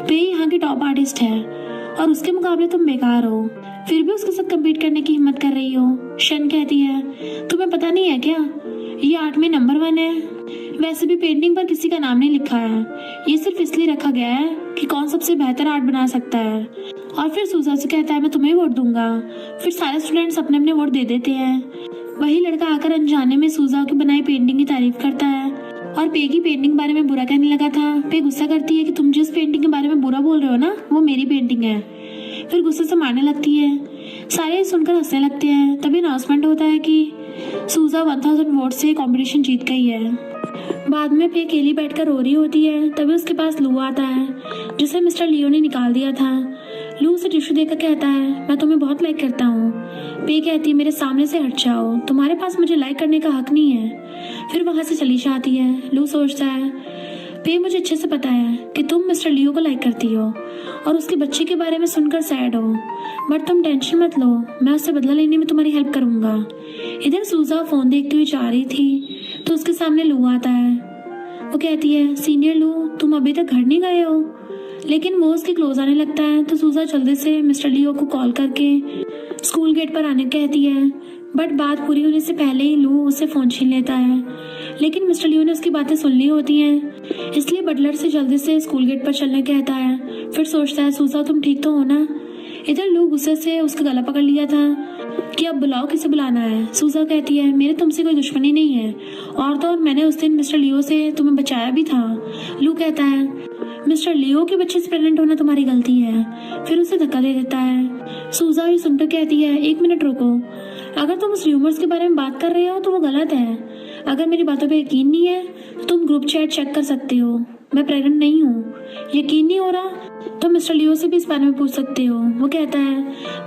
Speaker 2: पे यहाँ की टॉप आर्टिस्ट है और उसके मुकाबले तुम बेकार हो, फिर भी उसके साथ कम्पीट करने की हिम्मत कर रही हो। शन कहती है तुम्हें पता नहीं है क्या, ये आर्ट में नंबर 1 है। वैसे भी पेंटिंग पर किसी का नाम नहीं लिखा है, ये सिर्फ इसलिए रखा गया है कि कौन सबसे बेहतर आर्ट बना सकता है। और फिर सूजा से कहता है मैं तुम्हें वोट दूंगा। फिर सारे स्टूडेंट्स अपने अपने वोट दे देते हैं। वही लड़का आकर अनजाने में सूजा की बनाई पेंटिंग की तारीफ करता है और पे की पेंटिंग बारे में बुरा कहने लगा था। पे गुस्सा करती है कि तुम जिस पेंटिंग के बारे में बुरा बोल रहे हो ना, वो मेरी पेंटिंग है। फिर गुस्से से मारने लगती है। सारे सुनकर हंसने लगते हैं। तभी अनाउंसमेंट होता है कि सूजा 1000 वोट से कंपटीशन जीत गई है। बाद में पे अकेली बैठकर रो रही होती है। तभी उसके पास लू आता है जिसे मिस्टर लियो ने निकाल दिया था। लू उसे टिश्यू देकर कहता है मैं तुम्हें बहुत लाइक करता हूँ। पे कहती है मेरे सामने से हट जाओ, तुम्हारे पास मुझे लाइक करने का हक नहीं है। फिर वहां से चली जाती है। लू सोचता है पे मुझे अच्छे से पता है कि तुम मिस्टर लियो को लाइक करती हो और उसके बच्चे के बारे में सुनकर सैड हो, बट तुम टेंशन मत लो, मैं उससे बदला लेने में तुम्हारी हेल्प करूंगा। इधर सूजा फोन देखती हुई जा रही थी तो उसके सामने लू आता है। वो कहती है सीनियर लू तुम अभी तक घर नहीं गए हो, लेकिन वो उसके क्लोज आने लगता है तो सूजा जल्दी से मिस्टर लियो को कॉल करके स्कूल गेट पर आने कहती है। बट बात पूरी होने से पहले ही लू उससे फोन छीन लेता है, लेकिन मिस्टर लियो ने उसकी बातें सुन ली होती हैं, इसलिए बटलर से जल्दी से स्कूल गेट पर चलने कहता है। फिर सोचता है सूजा तुम ठीक तो हो ना। इधर लू गुस्से से उसका गला पकड़ लिया था कि अब बुलाओ किसे बुलाना है। सूजा कहती है मेरे तुमसे कोई दुश्मनी नहीं है, और तो और मैंने उस दिन मिस्टर लियो से तुम्हें बचाया भी था। लू कहता है मिस्टर लियो के बच्चे से प्रेग्नेंट होना तुम्हारी गलती है। फिर उसे धक्का दे देता है। सूजा ये सुनकर कहती है एक मिनट रुको, अगर तुम उस र्यूमर्स के बारे में बात कर रहे हो तो वो गलत है। अगर मेरी बातों पे यकीन नहीं है तो तुम ग्रुप चैट चेक कर सकते हो, मैं प्रेग्नेंट नहीं हूँ। यकीन नहीं हो रहा तो मिस्टर लियो से भी इस बारे में पूछ सकते हो। वो कहता है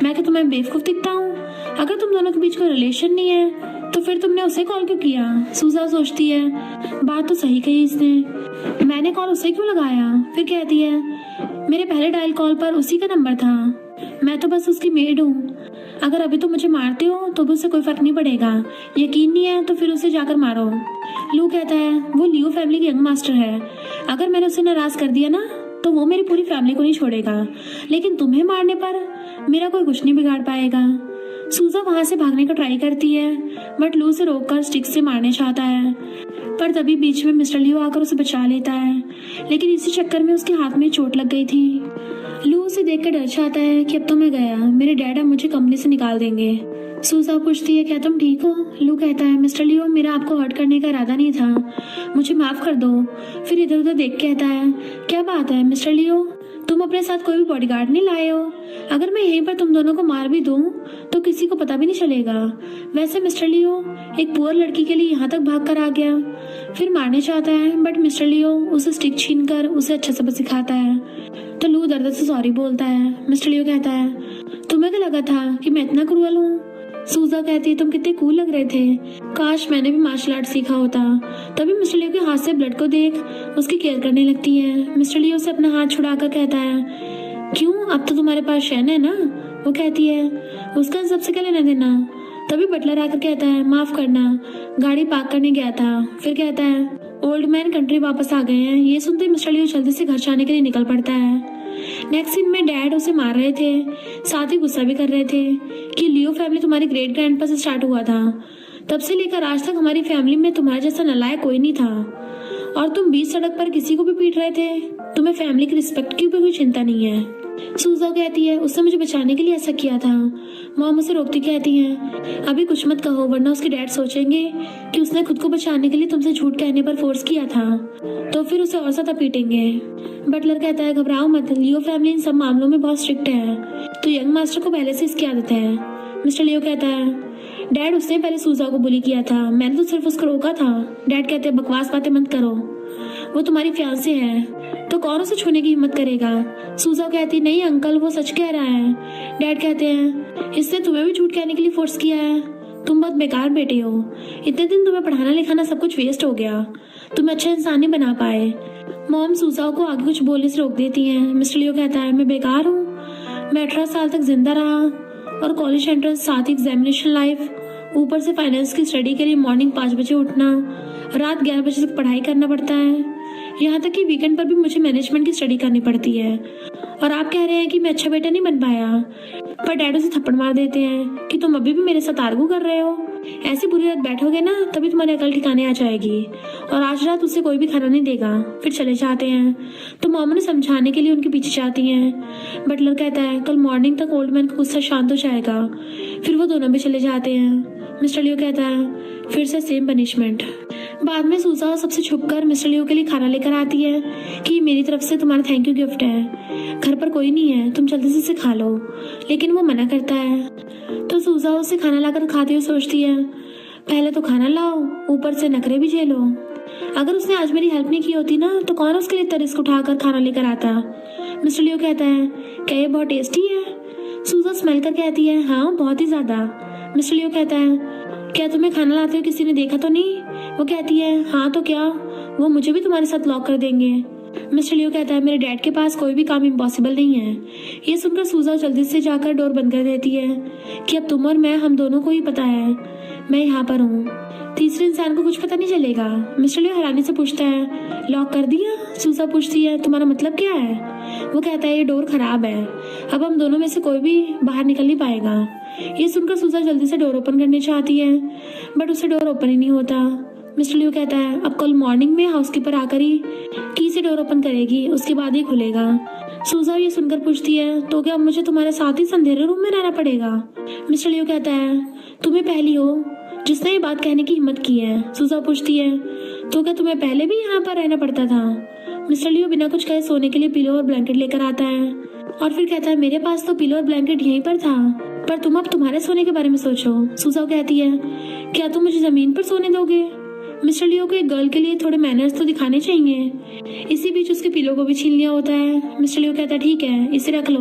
Speaker 2: मैं क्या तुम्हें बेवकूफ दिखता हूँ? अगर तुम दोनों के बीच कोई रिलेशन नहीं है तो फिर तुमने उसे कॉल क्यों किया? सूजा सोचती है बात तो सही कही इसने, मैंने कॉल उसे क्यों लगाया? फिर कहती है मेरे पहले डायल कॉल पर उसी का नंबर था, मैं तो बस उसकी मेड हूँ। अगर अभी तो मुझे मारते हो तो भी उससे कोई फर्क नहीं पड़ेगा, यकीन नहीं है तो फिर उसे जाकर मारो। लू कहता है वो लियो फैमिली की यंग मास्टर है, अगर मैंने उसे नाराज कर दिया ना तो वो मेरी पूरी फैमिली को नहीं छोड़ेगा, लेकिन तुम्हें मारने पर मेरा कोई कुछ नहीं बिगाड़ पाएगा। सूजा वहां से भागने का ट्राई करती है, बट लू से रोककर स्टिक से मारने चाहता है, पर तभी बीच में मिस्टर लियो आकर उसे बचा लेता है, लेकिन इसी चक्कर में उसके हाथ में चोट लग गई थी। लू उसे देखकर डर जाता है कि अब तो मैं गया, मेरे डैड अब मुझे कंपनी से निकाल देंगे। सूजा पूछती है क्या तुम ठीक हो? लू कहता है मिस्टर लियो मेरा आपको हर्ट करने का इरादा नहीं था, मुझे माफ कर दो। फिर इधर उधर देख कहता है क्या बात है मिस्टर लियो, तुम अपने साथ कोई भी बॉडीगार्ड नहीं लाए हो? अगर मैं यहीं पर तुम दोनों को मार भी दूं तो किसी को पता भी नहीं चलेगा। वैसे मिस्टर लियो एक पुअर लड़की के लिए यहाँ तक भाग कर आ गया। फिर मारने चाहता है, बट मिस्टर लियो उसे स्टिक छीन कर उसे अच्छा सबक सिखाता है। तो लू दर्द से सॉरी बोलता है। मिस्टर लियो कहता है तुम्हें क्या लगा था कि मैं इतना क्रूअल हूँ? सूजा कहती है तुम कितने कूल लग रहे थे, काश मैंने भी मार्शल आर्ट सीखा होता। तभी मिस्टर लियो के हाथ से ब्लड को देख उसकी केयर करने लगती है। मिस्टर लियो से अपना हाथ छुड़ाकर कहता है क्यों, अब तो तुम्हारे पास शैन है ना? वो कहती है उसका सबसे क्या लेना देना। तभी बटलर आकर कहता है माफ करना, गाड़ी पार्क करने गया था। फिर कहता है ओल्ड मैन कंट्री वापस आ गए हैं। ये सुनते मिस्टर लियो जल्दी से घर जाने के लिए निकल पड़ता है। नेक्स्ट सीन में डैड उसे मार रहे थे, साथ ही गुस्सा भी कर रहे थे कि लियो फैमिली तुम्हारी ग्रेट ग्रैंडपा से स्टार्ट हुआ था, तब से लेकर आज तक हमारी फैमिली में तुम्हारे जैसा नालायक कोई नहीं था, और तुम बीच सड़क पर किसी को भी पीट रहे थे, तुम्हें फैमिली की रिस्पेक्ट की भी कोई चिंता नहीं है। सूजा कहती है उसने मुझे बचाने के लिए ऐसा किया था। मॉम उसे रोकती कहती है अभी कुछ मत कहो वरना उसके डैड सोचेंगे कि उसने खुद को बचाने के लिए तुमसे झूठ कहने पर फोर्स किया था, तो फिर उसे और ज्यादा पीटेंगे। बटलर कहता है घबराओ मत, लियो फैमिली इन सब मामलों में बहुत स्ट्रिक्ट है, तो यंग मास्टर को पहले से इसकी आदत है। मिस्टर लियो कहता है डैड उसने पहले सूजा को बुली किया था, मैंने तो सिर्फ उसको रोका था। डैड कहते हैं बकवास बातें मत करो। वो तुम्हारी फियांसे है, तो कौन उसे छूने की हिम्मत करेगा। सूजा कहती नहीं अंकल, वो सच कह रहा है। डैड कहते हैं इसने तुम्हें भी झूठ कहने के लिए फोर्स किया है, तुम बहुत बेकार बेटे हो, इतने दिन तुम्हें पढ़ाना लिखाना सब कुछ वेस्ट हो गया, तुम अच्छा इंसान नहीं बना पाए। मॉम सूजा को आगे कुछ बोलने से रोक देती है। मिस्टर लियो कहता है मैं बेकार हूँ, मैं 18 साल तक जिंदा रहा और कॉलेज एंट्रेंस, साथ ही एग्जामिनेशन लाइफ, ऊपर से फाइनेंस की स्टडी के लिए मॉर्निंग 5 बजे उठना, रात 11 बजे तक पढ़ाई करना पड़ता है, यहाँ तक कि वीकेंड पर भी मुझे मैनेजमेंट की स्टडी करनी पड़ती है। और आप कह रहे हैं कि मैं अच्छा बेटा नहीं बन पाया। पर डैड उसे थप्पड़ मार देते हैं कि तुम अभी भी मेरे साथ आर्गू कर रहे हो, ऐसी बुरी रात बैठोगे ना तभी तुम्हारी अकल ठिकाने आ जाएगी, और आज रात उसे कोई भी खाना नहीं देगा। फिर चले जाते हैं तो मॉम उन्हें समझाने के लिए उनके पीछे जाती हैं। बटलर कहता है कल मॉर्निंग तक ओल्ड मैन का गुस्सा शांत हो जाएगा। फिर वो दोनों भी चले जाते हैं। मिस्टर लियो कहता है फिर से सेम पनिशमेंट। बाद में सूजा सबसे छुपकर मिस्टर लियो के लिए खाना लेकर आती है कि मेरी तरफ से तुम्हारा थैंक यू गिफ्ट है, घर पर कोई नहीं है, तुम जल्दी से इसे खा लो। लेकिन वो मना करता है तो सूजा उसे खाना लाकर खाते हुए सोचती है पहले तो खाना लाओ, ऊपर से नखरे भी झेलो। अगर उसने आज मेरी हेल्प नहीं की होती ना तो कौन उसके लिए इतना रिस्क उठाकर खाना लेकर आता। मिस्टर लियो कहता है क्या ये बहुत टेस्टी है। सूजा स्मेल कर कहती है हाँ बहुत ही ज्यादा। मिस्टर लियो कहता है क्या तुम्हें खाना लाते हुए किसी ने देखा तो नहीं। वो कहती है हाँ तो क्या, वो मुझे भी तुम्हारे साथ लॉक कर देंगे। मिस्टर लियो कहता है मेरे डैड के पास कोई भी काम इम्पॉसिबल नहीं है। ये सुनकर सूजा जल्दी से जाकर डोर बंद कर देती है कि अब तुम और मैं, हम दोनों को ही पता है मैं यहाँ पर हूँ, तीसरे इंसान को कुछ पता नहीं चलेगा। मिस्टर लियो हैरानी से पूछता है लॉक कर दिया। सूजा पूछती है तुम्हारा मतलब क्या है। वो कहता है ये डोर खराब है, अब हम दोनों में से कोई भी बाहर निकल नहीं पाएगा। ये सुनकर सूजा जल्दी से डोर ओपन करने चाहती है बट उसे डोर ओपन ही नहीं होता। मिस्टर लियो कहता है अब कल मॉर्निंग में हाउसकीपर आकर ही की से डोर ओपन करेगी, उसके बाद ही खुलेगा। सूजा ये सुनकर पूछती है तो क्या मुझे तुम्हारे साथ ही अंधेरे रूम में रहना पड़ेगा। मिस्टर लियो कहता है तुम्हें पहली हो जिसने ये बात कहने की हिम्मत की है। सूजा पूछती है तो क्या तुम्हें पहले भी यहाँ पर रहना पड़ता था। मिस्टर लियो बिना कुछ कहे सोने के लिए पिलो और ब्लैंकेट लेकर आता है और फिर कहता है मेरे पास तो पिलो और ब्लैंकेट यहीं पर था, पर तुम अब तुम्हारे सोने के बारे में सोचो। सूजा कहती है क्या तुम मुझे जमीन पर सोने दोगे। मिस्टर लियो को एक गर्ल के लिए थोड़े मैनर्स तो दिखाने चाहिए। इसी बीच उसके पिलो को भी छीन लिया होता है। मिस्टर लियो कहता है ठीक है इसे रख लो,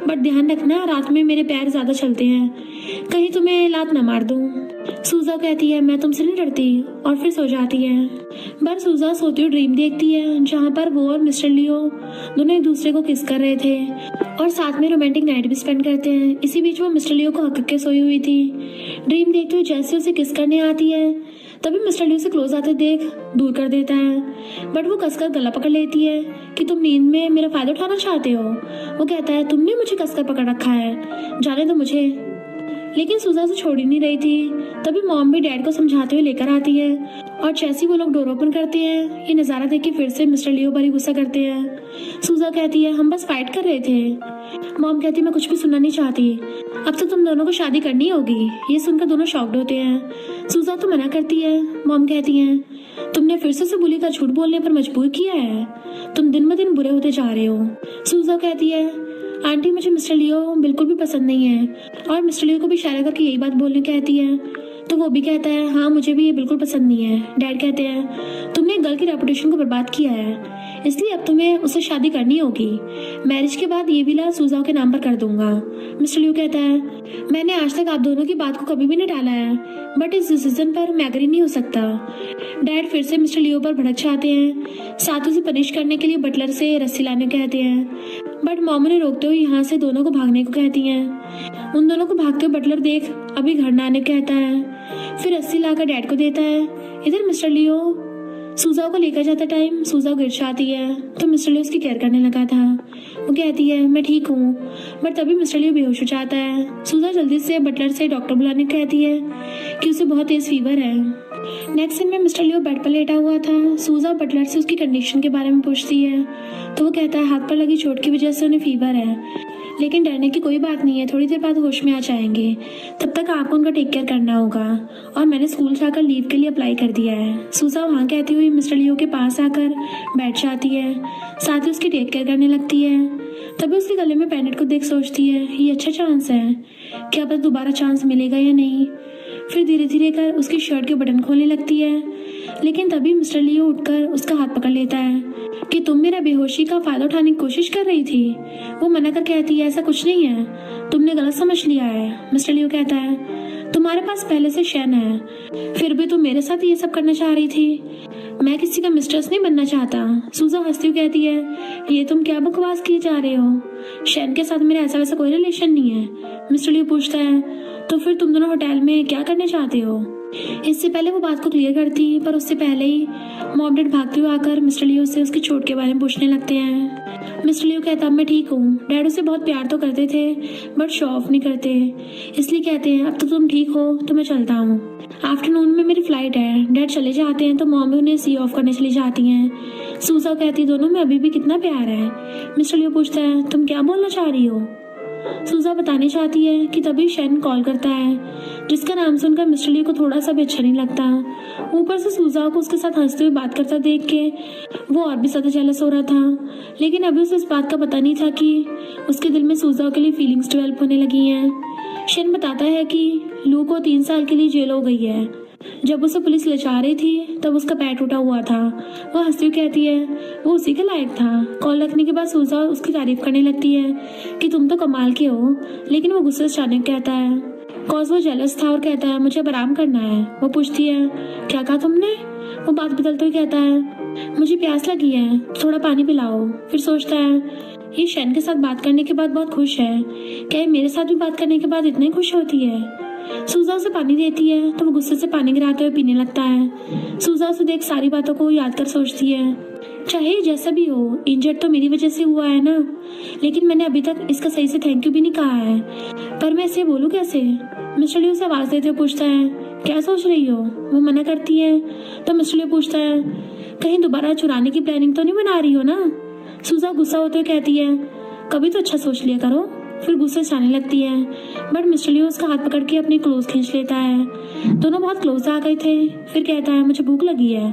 Speaker 2: बट ध्यान रखना रात में मेरे पैर ज्यादा चलते हैं, कहीं तुम्हें लात ना मार दूं। सूजा कहती है मैं तुमसे नहीं डरती और फिर सो जाती है। पर सूजा सोती हुई ड्रीम देखती है जहाँ पर वो और मिस्टर लियो दोनों एक दूसरे को किस कर रहे थे और साथ में रोमांटिक नाइट भी स्पेंड करते हैं। इसी बीच वो मिस्टर लियो को हक के सोई हुई थी। ड्रीम देखते हुए जैसे उसे किस करने आती है तभी मिस्टर लियो से क्लोज आते देख दूर कर देता है, बट वो कसकर गला पकड़ लेती है कि तुम नींद में मेरा फायदा उठाना चाहते हो। वो कहता है तुमने मुझे कसकर पकड़ रखा है, जाने दो मुझे। लेकिन सूजा से छोड़ ही नहीं रही थी। तभी मॉम भी डैड को समझाते हुए लेकर आती है और जैसे वो लोग डोर ओपन करते हैं ये नजारा देख के फिर से मिस्टर लियो पर ही गुस्सा करते हैं। सूजा कहती है हम बस फाइट कर रहे थे। मॉम कहती है मैं कुछ भी सुनना नहीं चाहती, अब तो तुम दोनों को शादी करनी होगी। ये सुनकर दोनों शॉक्ड होते हैं। सूजा तो मना करती है। मॉम कहती है तुमने फिर से बुली का झूठ बोलने पर मजबूर किया है, तुम दिन ब दिन बुरे होते जा रहे हो। सूजा कहती है आंटी मुझे मिस्टर लियो बिल्कुल भी पसंद नहीं है, और मिस्टर लियो को भी इशारा करके यही बात बोलने कहती है तो वो भी कहता है हाँ मुझे भी ये बिल्कुल पसंद नहीं है। डैड कहते हैं तुमने गर्ल की रेपुटेशन को बर्बाद किया है, इसलिए अब तुम्हें उससे शादी करनी होगी। मैरिज के बाद ये विला सूजा के नाम पर कर दूंगा। मिस्टर लियो कहता है मैंने आज तक आप दोनों की बात को कभी भी नहीं टाला है, बट इस डिसीजन पर मैं एग्री नहीं हो सकता। डैड फिर से मिस्टर लियो पर भड़क जाते हैं, साथ उसे पनिश करने के लिए बटलर से रस्सी लाने कहते हैं, बट मॉम ने रोकते हुए यहाँ से दोनों को भागने को कहती हैं। उन दोनों को भागते हुए बटलर देख अभी घर न आने कहता है, फिर रस्सी लाकर डैड को देता है। इधर मिस्टर लियो सूजा को लेकर जाता टाइम सूजा गिर जाती है तो मिस्टर लियो उसकी केयर करने लगा था। वो कहती है मैं ठीक हूँ, बट तभी मिस्टर लियो बेहोश हो जाता है। सूजा जल्दी से बटलर से डॉक्टर बुलाने कहती है कि उसे बहुत तेज फीवर है। नेक्स्ट सीन में मिस्टर लियो बेड पर लेटा हुआ था। सूजा बटलर से उसकी कंडीशन के बारे में पूछती है तो वो कहता है हाथ पर लगी चोट की वजह से उन्हें फीवर है, लेकिन डरने की कोई बात नहीं है, थोड़ी देर बाद होश में आ जाएंगे, तब तक आपको उनका टेक केयर करना होगा, और मैंने स्कूल जाकर लीव के लिए अप्लाई कर दिया है। सूजा वहाँ कहती हुई मिस्टर लियो के पास आकर बैठ जाती है, साथ ही उसकी टेक केयर करने लगती है। तभी उसके गले में पेंडेंट को देख सोचती है ये अच्छा चांस है, क्या पता दोबारा चांस मिलेगा या नहीं। फिर धीरे धीरे कर उसकी शर्ट के बटन खोलने लगती है। लेकिन तभी मिस्टर लियो उठकर उसका हाथ पकड़ लेता है कि तुम मेरा बेहोशी का फायदा उठाने की कोशिश कर रही थी। वो मना कर कहती है ऐसा कुछ नहीं है, तुमने गलत समझ लिया है। मिस्टर लियो कहता है तुम्हारे पास पहले से शैन है, फिर भी तुम मेरे साथ ये सब करना चाह रही थी। मैं किसी का मिस्ट्रेस नहीं बनना चाहता। सूजा हंसती हुई कहती है ये तुम क्या बकवास किए जा रहे हो, शैन के साथ मेरा ऐसा वैसा कोई रिलेशन नहीं है। मिस्टर लियो पूछता है तो फिर तुम दोनों होटल में क्या करने चाहते हो। इससे पहले वो बात को क्लियर करती, पर उससे पहले ही मॉम डैड भागते हुए आकर मिस्टर लियो से उसकी चोट के बारे में पूछने लगते हैं। मिस्टर लियो कहता मैं ठीक हूँ, डैड उसे बहुत प्यार तो करते थे बट शो ऑफ नहीं करते, इसलिए कहते हैं अब तो तुम ठीक हो तो मैं चलता हूँ। आफ्टरनून में मेरी फ्लाइट है। डैड चले जाते हैं तो मॉम भी उन्हें सी ऑफ करने चली जाती हैं। सूजा कहती दोनों में अभी भी कितना प्यार है। मिस्टर लियो पूछता है तुम क्या बोलना चाह रही हो। सूजा बताने चाहती है कि तभी शैन कॉल करता है, जिसका नाम सुनकर मिस्टर लियो को थोड़ा सा भी अच्छा नहीं लगता। ऊपर से सूजा को उसके साथ हंसते हुए बात करता देख के वो और भी ज्यादा जेलस हो रहा था। लेकिन अभी उसे इस बात का पता नहीं था कि उसके दिल में सूजा के लिए फीलिंग्स डेवलप होने लगी हैं। शैन बताता है कि लू को 3 साल के लिए जेल हो गई है। जब उसे पुलिस ले जा रही थी तब उसका पैर टूटा हुआ था। वह हंसती हुई कहती है वो उसी के लायक था। कॉल रखने के बाद सूजा उसकी तारीफ करने लगती है कि तुम तो कमाल के हो, लेकिन वो गुस्से से अचानक कहता है कॉज वो जेलस था और कहता है मुझे अब आराम करना है। वो पूछती है क्या कहा तुमने। वो बात बदलते हुए कहता है मुझे प्यास लगी है, थोड़ा पानी पिलाओ। फिर सोचता है ये शैन के साथ बात करने के बाद बहुत खुश है, क्या ये मेरे साथ भी बात करने के बाद इतनी खुश होती है। सूजा उसे पानी देती है तो वो गुस्से से पानी गिराते हुए पीने लगता है। सूजा उसे देख सारी बातों को याद कर सोचती है चाहे जैसा भी हो, इंजर्ड तो मेरी वजह से हुआ है ना, लेकिन मैंने अभी तक इसका सही से थैंक यू भी नहीं कहा है, पर मैं इसे बोलूं कैसे। मिस्टर लियो उसे आवाज देते हुए पूछता है क्या सोच रही हो। वो मना करती है तो मिस्टर लियो पूछता है कहीं दोबारा चुराने की प्लानिंग तो नहीं बना रही हो ना। सूजा गुस्सा होते हुए कहती है कभी तो अच्छा सोच लिया करो। फिर गुस्से से आने लगती है, बट मिस्टर लियो उसका हाथ पकड़ के अपनी क्लोज खींच लेता है। दोनों बहुत क्लोज आ गए थे। फिर कहता है मुझे भूख लगी है।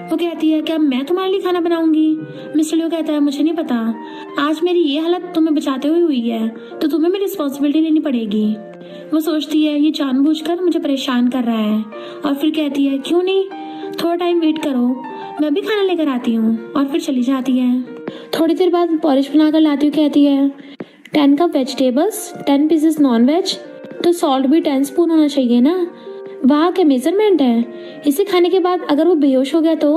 Speaker 2: वो कहती है क्या मैं तुम्हारे लिए खाना बनाऊंगी। मिस्टर लियो कहता है मुझे नहीं पता, आज मेरी ये हालत तुम्हें बचाते हुए हुई है तो तुम्हें मेरी रिस्पॉन्सिबिलिटी लेनी पड़ेगी। वो सोचती है ये जानबूझकर मुझे परेशान कर रहा है, और फिर कहती है क्यों नहीं, थोड़ा टाइम वेट करो, मैं भी खाना लेकर आती हूँ। और फिर चली जाती है। थोड़ी देर बाद पॉरिश बनाकर लाती हुई कहती है 10 cup vegetables, 10 pieces non veg, तो सॉल्ट भी 10 स्पून होना चाहिए ना। वाह क्या मेजरमेंट है। इसे खाने के बाद अगर वो बेहोश हो गया तो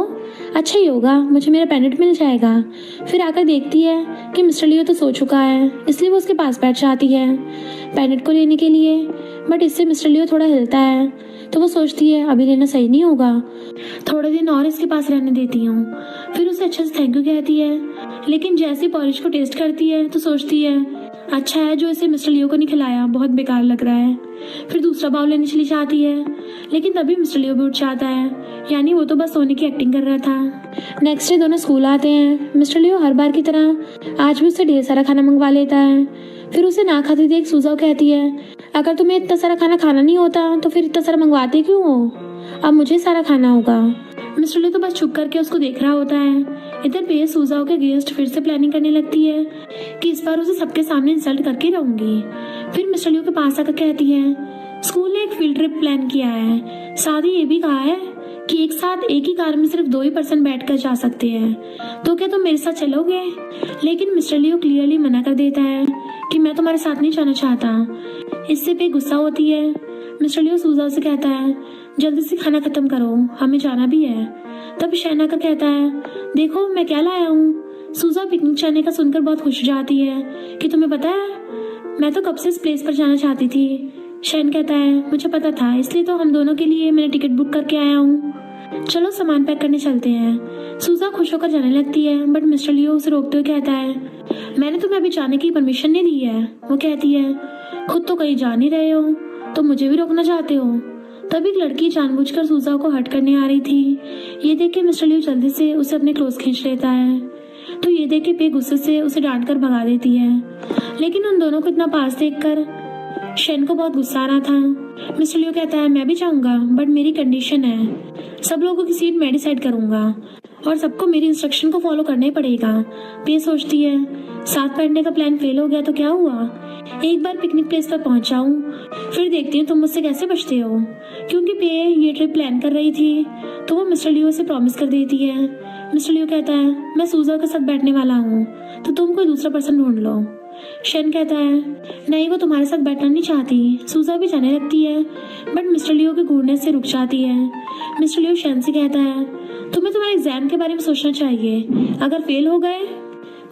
Speaker 2: अच्छा ही होगा, मुझे मेरा पेनेट मिल जाएगा। फिर आकर देखती है कि मिस्टर लियो तो सो चुका है, इसलिए वो उसके पास बैठ जाती है पेनेट को लेने के लिए, बट इससे मिस्टर लियो थोड़ा हिलता है तो वो सोचती है अभी लेना सही नहीं होगा, थोड़े दिन और इसके पास रहने देती हूँ। फिर उसे अच्छे से थैंक यू कहती है, लेकिन जैसे पॉलिश को टेस्ट करती है तो सोचती है अच्छा है जो इसे मिस्टर लियो को नहीं खिलाया, बहुत बेकार लग रहा है। फिर दूसरा बाउल लेने चली जाती है, लेकिन तभी मिस्टर लियो भी उठ जाता है, यानी वो तो बस सोने की एक्टिंग कर रहा था। नेक्स्ट डे दोनों स्कूल आते हैं। मिस्टर लियो हर बार की तरह आज भी उससे ढेर सारा खाना मंगवा लेता है। फिर उसे ना खाते देख सूजा कहती है अगर तुम्हें इतना सारा खाना खाना नहीं होता तो फिर इतना सारा मंगवाते क्यों हो, अब मुझे सारा खाना होगा। मिस्टर लियो तो बस चुप करके उसको देख रहा होता है। इधर पे सूजा के गेस्ट फिर से प्लानिंग करने लगती है कि इस बार उसे सबके सामने इंसल्ट करके रहूंगी। फिर मिस्टर लियो के पास आकर कहती है स्कूल ने एक फील्ड ट्रिप प्लान किया है, साथ ही ये भी कहा है कि एक साथ एक ही कार में सिर्फ 2 ही पर्सन बैठ कर जा सकते हैं, तो क्या तुम मेरे साथ चलोगे। लेकिन मिस्टर लियो क्लियरली मना कर देता है कि मैं तुम्हारे साथ नहीं जाना चाहता। इससे पे गुस्सा होती है। मिस्टर लियो सूजा से कहता है जल्दी से खाना खत्म करो, हमें जाना भी है। तब शैन आकर कहता है देखो मैं क्या लाया हूँ। सूजा पिकनिक जाने का सुनकर बहुत खुश हो जाती है कि तुम्हें पता है मैं तो कब से इस प्लेस पर जाना चाहती थी। शैन कहता है मुझे पता था, इसलिए तो हम दोनों के लिए मैंने टिकट बुक करके आया हूँ, चलो सामान पैक करने चलते हैं। सूजा खुश होकर जाने लगती है, बट मिस्टर लियो उसे रोकते हुए कहता है मैंने तुम्हें अभी जाने की परमिशन नहीं दी है। वो कहती है खुद तो कहीं जा नहीं रहे हो तो मुझे भी रोकना चाहते हो। तब एक लड़की जानबूझकर सूजा को हर्ट करने आ रही थी। ये देख के मिस्टर लियो जल्दी से उसे अपने क्लोज खींच लेता है, तो ये देख के पे गुस्से से उसे डांट कर भगा देती है। लेकिन उन दोनों को इतना पास देखकर शैन को बहुत गुस्सा आ रहा था। मिस्टर लियो कहता है मैं भी जाऊंगा, बट मेरी कंडीशन है, सब लोगों की सीट मैं डिसाइड करूंगा
Speaker 1: और सबको मेरी इंस्ट्रक्शन को फॉलो करना ही पड़ेगा। पे सोचती है साथ बैठने का प्लान फेल हो गया तो क्या हुआ, एक बार पिकनिक प्लेस पर पहुंच जाऊं, फिर देखती हूँ तुम मुझसे कैसे बचते हो। क्योंकि पे ये ट्रिप प्लान कर रही थी तो वो मिस्टर लियो से प्रॉमिस कर देती है। मिस्टर लियो कहता है मैं सूजा के साथ बैठने वाला हूँ तो तुम कोई दूसरा पर्सन ढूंढ लो। शन कहता है नहीं, वो तुम्हारे साथ बैठना नहीं चाहती। सूजा भी जाने लगती है बट मिस्टर लियो के घूरने से रुक जाती है। मिस्टर लियो शन से कहता है तुम्हें तुम्हारे एग्जाम के बारे में सोचना चाहिए, अगर फेल हो गए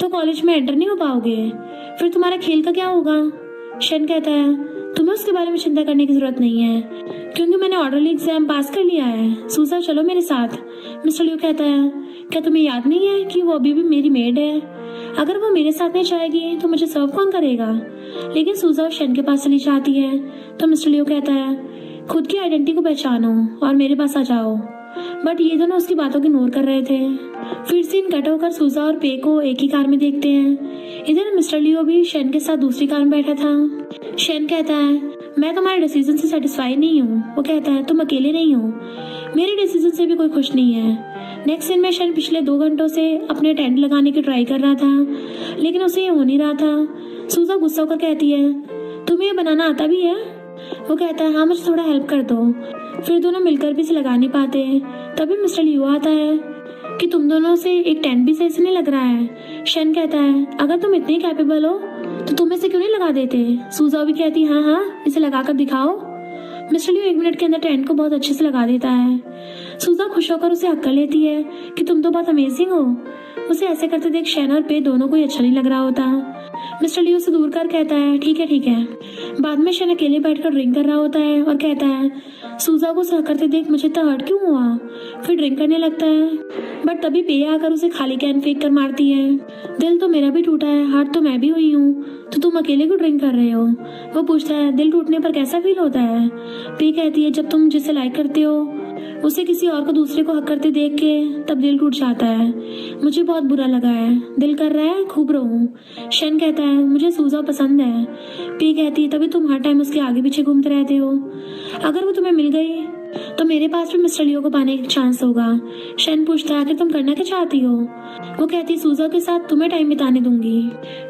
Speaker 1: तो कॉलेज में एंटर नहीं हो पाओगे, फिर तुम्हारा खेल का क्या होगा। शन कहता है तुम्हें उसके बारे में चिंता करने की जरूरत नहीं है क्योंकि मैंने ऑर्डरली एग्जाम पास कर लिया है। सूजा चलो मेरे साथ। मिस्टर लियो कहता है क्या तुम्हें याद नहीं है कि वो अभी भी मेरी मेड है, अगर वो मेरे साथ नहीं जाएगी तो मुझे सर्व कौन करेगा। लेकिन सूजा और शन के पास चली जाती है तो मिस्टर लियो कहता है खुद की आइडेंटिटी को पहचानो और मेरे पास आ जाओ। बट ये दोनों उसकी बातों को इग्नोर कर रहे थे। फिर सीन कट होकर सूजा और पे को एक ही कार में देखते हैं। इधर मिस्टर लियो भी शन के साथ दूसरी कार में बैठा था। शन कहता है मैं तुम्हारे डिसीजन से सेटिस्फाई नहीं हूँ। वो कहता है तुम अकेले नहीं हो, मेरे डिसीजन से भी कोई खुश नहीं है। नेक्स्ट सीन में शन पिछले 2 घंटों से अपने टेंट लगाने की ट्राई कर रहा था लेकिन उसे ये हो नहीं रहा था। सूजा गुस्सा होकर कहती है तुम्हें ये बनाना आता भी है। वो कहता है हाँ मुझे थोड़ा हेल्प कर दो। फिर दोनों मिलकर भी इसे लगा नहीं पाते। तभी मिस्टर लियो आता है कि तुम दोनों से एक टेंट भी सही से नहीं लग रहा है। शन कहता है अगर तुम इतने कैपेबल हो तो तुम इसे क्यों नहीं लगा देते। सूजा भी कहती है हाँ इसे लगा कर दिखाओ। मिस्टर लियो 1 मिनट के अंदर टेंट को बहुत अच्छे से लगा देता है। सूजा खुश होकर उसे हक कर लेती है कि तुम तो बहुत अमेजिंग हो। उसे ऐसे करते देख शन और पे दोनों को ही अच्छा नहीं लग रहा होता। मिस्टर लियो से दूर कर कहता है ठीक है। बाद में शन अकेले बैठकर ड्रिंक कर रहा होता है और कहता है सूजा को सह करते देख मुझे तो हर्ट क्यों हुआ। फिर ड्रिंक करने लगता है बट तभी पे आकर उसे खाली कैन फेंक कर मारती है। दिल तो मेरा भी टूटा है, हर्ट तो मैं भी हुई हूँ, तो तुम अकेले क्यों ड्रिंक कर रहे हो। वो पूछता है दिल टूटने पर कैसा फील होता है। पे कहती है जब तुम जिसे लाइक करते हो उसे किसी और को दूसरे को हक करते देख के तब दिल टूट जाता है। मुझे बहुत बुरा लगा है, दिल कर रहा है खूब रहूं। शन कहता है मुझे सूजा पसंद है। पे कहती है तभी तुम हर टाइम उसके आगे पीछे घूमते रहते हो, अगर वो तुम्हें मिल गई तो मेरे पास भी मिस्टर लियो को पाने का चांस होगा। शन पूछता है आखिर तुम करना क्या चाहती हो। वो कहती है सूजा के साथ तुम्हें टाइम बिताने दूंगी।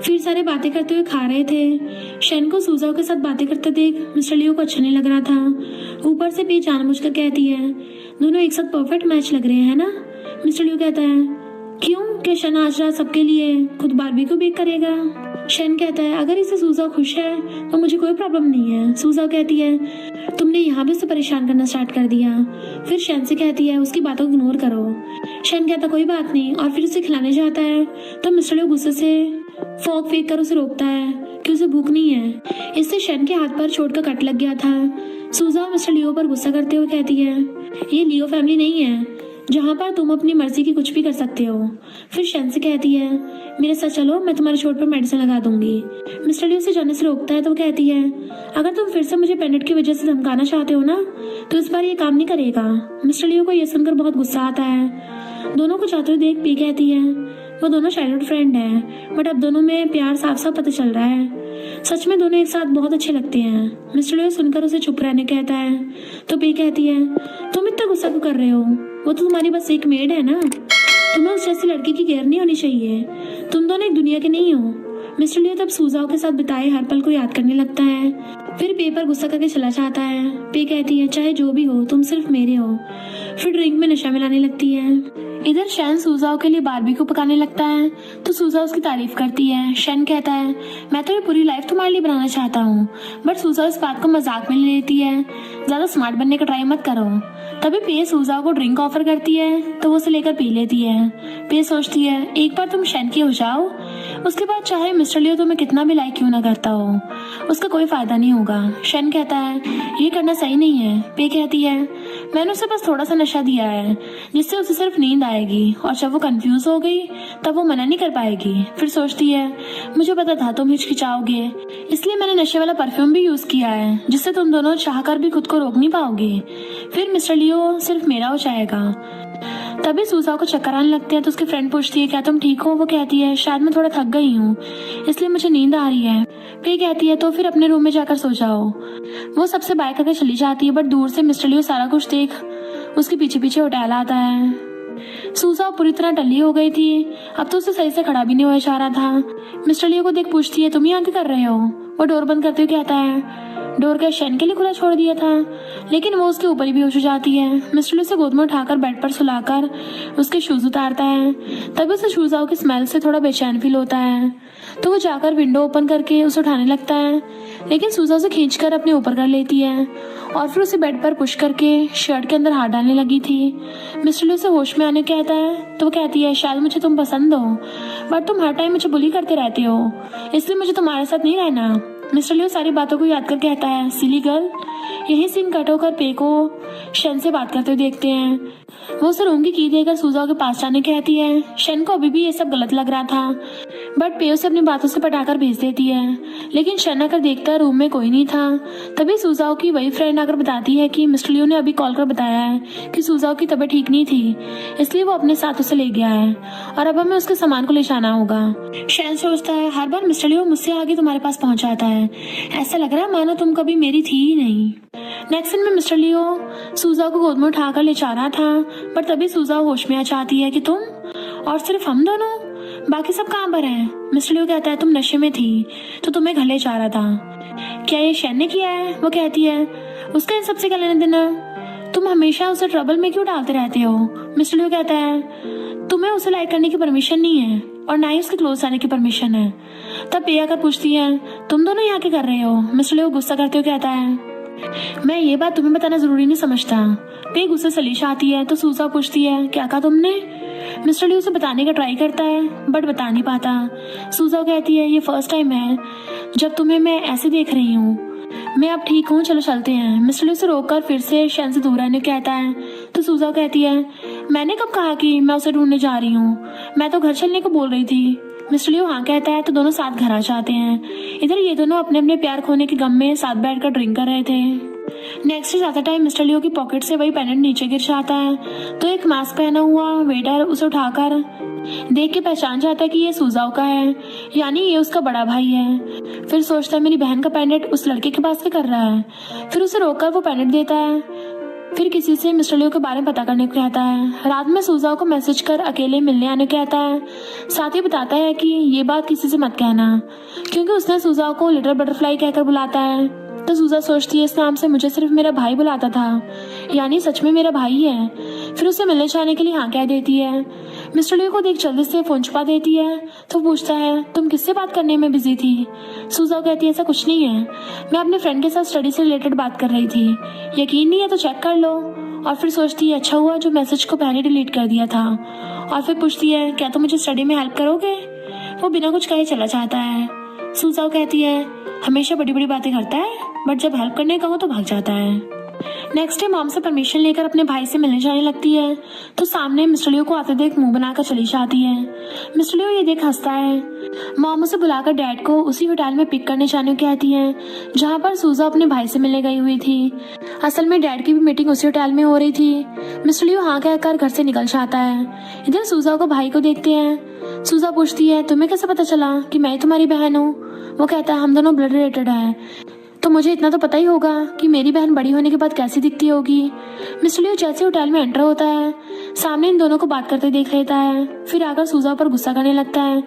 Speaker 1: फिर सारे बातें करते हुए खा रहे थे। शन को सूजा के साथ बातें करते देख मिस्टर लियो को अच्छा नहीं लग रहा था। ऊपर से पे जानबूझकर कहती है दोनों एक साथ परफेक्ट मैच लग रहे हैं ना। मिस्टर लियो कहता है क्यों, क्या शन आज रात सबके लिए खुद बारबेक्यू बेक करेगा। शन कहता है अगर इससे सूजा खुश है तो मुझे कोई प्रॉब्लम नहीं है। सूजा कहती है तुमने यहाँ भी उसे परेशान करना स्टार्ट कर दिया। फिर शन से कहती है उसकी बातों को इग्नोर करो। शन कहता कोई बात नहीं और फिर उसे खिलाने जाता है तो मिस्टर लियो गुस्से से फोक फेंक कर उसे रोकता है कि उसे भूख नहीं है। इससे शन के हाथ पर चोट का कट लग गया था। सूजा मिस्टर लियो पर गुस्सा करते हुए कहती है ये लियो फैमिली नहीं है जहाँ पर तुम अपनी मर्जी की कुछ भी कर सकते हो। फिर शन से कहती है मेरे साथ चलो, मैं तुम्हारे चोट पर मेडिसिन लगा दूंगी। मिस्टर लियो उसे जाने से रोकता है तो वो कहती है अगर तुम फिर से मुझे पेनेट की वजह से धमकाना चाहते हो ना तो इस बार ये काम नहीं करेगा। मिस्टर लियो को यह सुनकर बहुत गुस्सा आता है। दोनों को जाते हुए देख पी कहती है वो दोनों चाइल्डहुड फ्रेंड है बट अब दोनों में प्यार साफ साफ पता चल रहा है। सच में दोनों एक साथ बहुत अच्छे लगते हैं। मिस्टर लियो सुनकर उसे चुप रहने कहता है तो पे कहती है तुम इतना गुस्सा क्यों कर रहे हो, वो तो तुम्हारी बस एक मेड है ना, तुम्हें उस जैसी लड़की की केयर नहीं होनी चाहिए, तुम दोनों एक दुनिया के नहीं हो। मिस्टर लियो तब सूजाओं के साथ बिताए हर पल को याद करने लगता है। फिर पे पर गुस्सा करके चला जाता है। पे कहती है चाहे जो भी हो तुम सिर्फ मेरे हो। फिर ड्रिंक में नशा मिलाने लगती है। इधर शन सूजाओं के लिए बारबेक्यू पकाने लगता है तो सूजा उसकी तारीफ करती है। शन कहता है मैं तो ये पूरी लाइफ तुम्हारे लिए बनाना चाहता हूँ, बट सूजा इस बात को मजाक में ले लेती है। ज्यादा स्मार्ट बनने का ट्राई मत करो। तभी पे सूजा को ड्रिंक ऑफर करती है तो वो उसे लेकर पी लेती है। पे सोचती है एक बार तुम शन की हो जाओ, उसके बाद चाहे मिस्टर लियो तुम्हें कितना भी लाइक क्यों ना करता हो उसका कोई फायदा नहीं होगा। शन कहता है ये करना सही नहीं है। पे कहती है मैंने उसे बस थोड़ा सा नशा दिया है जिससे उसे सिर्फ नींद आएगी और जब वो कंफ्यूज हो गई तब वो मना नहीं कर पाएगी। फिर सोचती है मुझे पता था तुम हिचकिचाओगे इसलिए मैंने नशे वाला परफ्यूम भी यूज किया है जिससे तुम दोनों चाहकर भी खुद को रोक नहीं पाओगे। फिर मिस्टर लियो सिर्फ मेरा हो जाएगा। तभी सूजा को चक्कर आने लगते हैं तो उसकी फ्रेंड पूछती है क्या तुम ठीक हो। वो कहती है शायद मैं थोड़ा थक गई हूँ इसलिए मुझे नींद आ रही है। पे कहती है तो फिर अपने रूम में जाकर सो जाओ। वो सबसे बाय करके चली जाती है बट दूर से मिस्टर लियो सारा कुछ देख उसके पीछे पीछे होटल आता है। सूजा पूरी तरह टल्ली हो गई थी। अब तो उसे सही से खड़ा भी नहीं हुआ जा रहा था। मिस्टर लियो को देख पूछती है, तुम यहाँ क्या कर रहे हो? वो डोर बंद करते हुए कहता है, डोर क्या शेन के लिए खुला छोड़ दिया था? लेकिन वो उसके ऊपर ही बेहोश हो जाती है। मिस्टर लियो उसे गोद में उठाकर बेड पर सुलाकर उसके शूज उतारता है। तभी उसे शूजाओं की स्मेल से थोड़ा बेचैन फील होता है, तो वो जाकर विंडो ओपन करके उसे उठाने लगता है, लेकिन सूजा उसे खींचकर अपने ऊपर कर लेती है और फिर उसे बेड पर पुश करके शर्ट के अंदर हाथ डालने लगी थी। मिस्टर लियो उसे होश में आने को कहता है, तो वो कहती है, शायद मुझे तुम पसंद हो, बट तुम हर टाइम मुझे बुली करते रहते हो, इसलिए मुझे तुम्हारे साथ नहीं रहना। मिस्टर लियो सारी बातों को याद कर कहता है, सिली गर्ल। यही सीन कट होकर पे को शन से बात करते हुए देखते हैं। वो उसे रूम की की देकर सूजा के पास जाने कहती है। शन को अभी भी ये सब गलत लग रहा था, बट पे उसे अपनी बातों से पटाकर भेज देती है। लेकिन शन आकर देखता है रूम में कोई नहीं था। तभी सूजाओ की वही फ्रेंड आकर बताती है कि मिस्टर लियो ने अभी कॉल कर बताया है कि सूजाओ की तबीयत ठीक नहीं थी, इसलिए वो अपने साथ उसे ले गया है और अब हमें उसके सामान को ले जाना होगा। शन सोचता है, हर बार मिस्टर लियो मुझसे आगे तुम्हारे पास पहुंच जाता है, ऐसा लग रहा है मानो तुम कभी मेरी थी ही नहीं। नेक्स्ट सीन में मिस्टर लियो सूजा को गोद में उठाकर ले जा रहा था, पर तभी सूजा होश में आ जाती है कि तुम और सिर्फ हम दोनों, बाकी सब कहाँ पर हैं? मिस्टर लियो कहता है, तुम नशे में थी तो तुम्हें घर ले जा रहा था। क्या ये शन ने किया है? वो कहती है, उसका इन सबसे क्या लेना देना? तुम हमेशा उसे ट्रबल में क्यों डालते रहते हो? मिस्टर लियो कहता है, तुम्हें उसे लाइक करने की परमिशन नहीं है और ना ही उसके क्लोज आने की परमिशन है। तब पिया कर पूछती है, तुम दोनों यहाँ क्या कर रहे हो? मिस्टर लियो गुस्सा करते हुए कहता है, मैं ये बात तुम्हें बताना जरूरी नहीं समझता। पे गुस्से से लीशा आती है तो सूजा पूछती है, क्या कहा तुमने? मिस्टर लियो उसे बताने का ट्राई करता है बट बता नहीं पाता। सूजा कहती है, ये फर्स्ट टाइम है जब तुम्हें मैं ऐसे देख रही हूँ। मैं अब ठीक हूँ, चलो चलते हैं। मिस्टर लियो उसे रोककर फिर से शन से दूर रहने को कहता है तो सूजा कहती है, मैंने कब कहा कि मैं उसे ढूंढने जा रही हूँ? मैं तो घर चलने को बोल रही थी। मिस्टर लियो हाँ कहता है तो दोनों साथ घर आ जाते हैं। इधर ये दोनों अपने अपने प्यार खोने के गम में साथ बैठकर ड्रिंक कर रहे थे। नेक्स्ट डे जाता टाइम मिस्टर लियो की पॉकेट से वही पेंडेंट नीचे गिर जाता है, तो एक मास्क पहना हुआ वेटर उसे उठाकर देख के पहचान जाता है कि ये सूजाओ का है, यानी ये उसका बड़ा भाई है। फिर सोचता है, मेरी बहन का पेंडेंट उस लड़के के पास क्या कर रहा है? फिर उसे रोककर वो पेंडेंट देता है। फिर किसी से मिस्टर लियो के बारे में पता करने को कहता है। रात में सूजाओ को मैसेज कर अकेले मिलने आने को कहता है। साथ ही बताता है कि ये बात किसी से मत कहना, क्योंकि उसने सूजाओ को लिटिल बटरफ्लाई कहकर बुलाता है। तो सूजा सोचती है, इस नाम से मुझे सिर्फ मेरा भाई बुलाता था, यानी सच में मेरा भाई है। फिर उसे मिलने जाने के लिए हाँ कह देती है। मिस्टर लियो को देख जल्दी से फोन छुपा देती है तो पूछता है, तुम किससे बात करने में बिजी थी? सूजा कहती है, ऐसा कुछ नहीं है, मैं अपने फ्रेंड के साथ स्टडी से रिलेटेड बात कर रही थी। यकीन नहीं है तो चेक कर लो। और फिर सोचती है, अच्छा हुआ जो मैसेज को पहले डिलीट कर दिया था। और फिर पूछती है, क्या तुम मुझे स्टडी में हेल्प करोगे? वो बिना कुछ कहे चला जाता है। सूजा कहती है, हमेशा बड़ी बड़ी बातें करता है बट जब हेल्प करने कहो तो भाग जाता है। नेक्स्ट डे मॉम से परमिशन लेकर अपने भाई से मिलने जाने लगती है तो सामने मिस्टर लियो को आते देख मुंह बनाकर चली जाती है। मिस्टर लियो ये देख हंसता है। मॉम उसे बुलाकर डैड को उसी होटल में पिक करने जाने को कहती है जहाँ पर सूजा अपने भाई से मिलने गई हुई थी। असल में डैड की भी मीटिंग उसी होटल में हो रही थी। मिस्टर लियो हाँ कहकर घर से निकल जाता है। इधर सूजा को भाई को देखते हैं। सूजा पूछती है, तुम्हें कैसे पता चला कि मैं तुम्हारी बहन हूँ? वो कहता है, हम दोनों ब्लड रिलेटेड हैं, तो मुझे इतना तो पता ही होगा कि मेरी बहन बड़ी होने के बाद कैसी दिखती होगी। मिस्टर लियो जैसे होटल में एंटर होता है सामने इन दोनों को बात करते देख लेता है। फिर आकर सूजा पर गुस्सा करने लगता है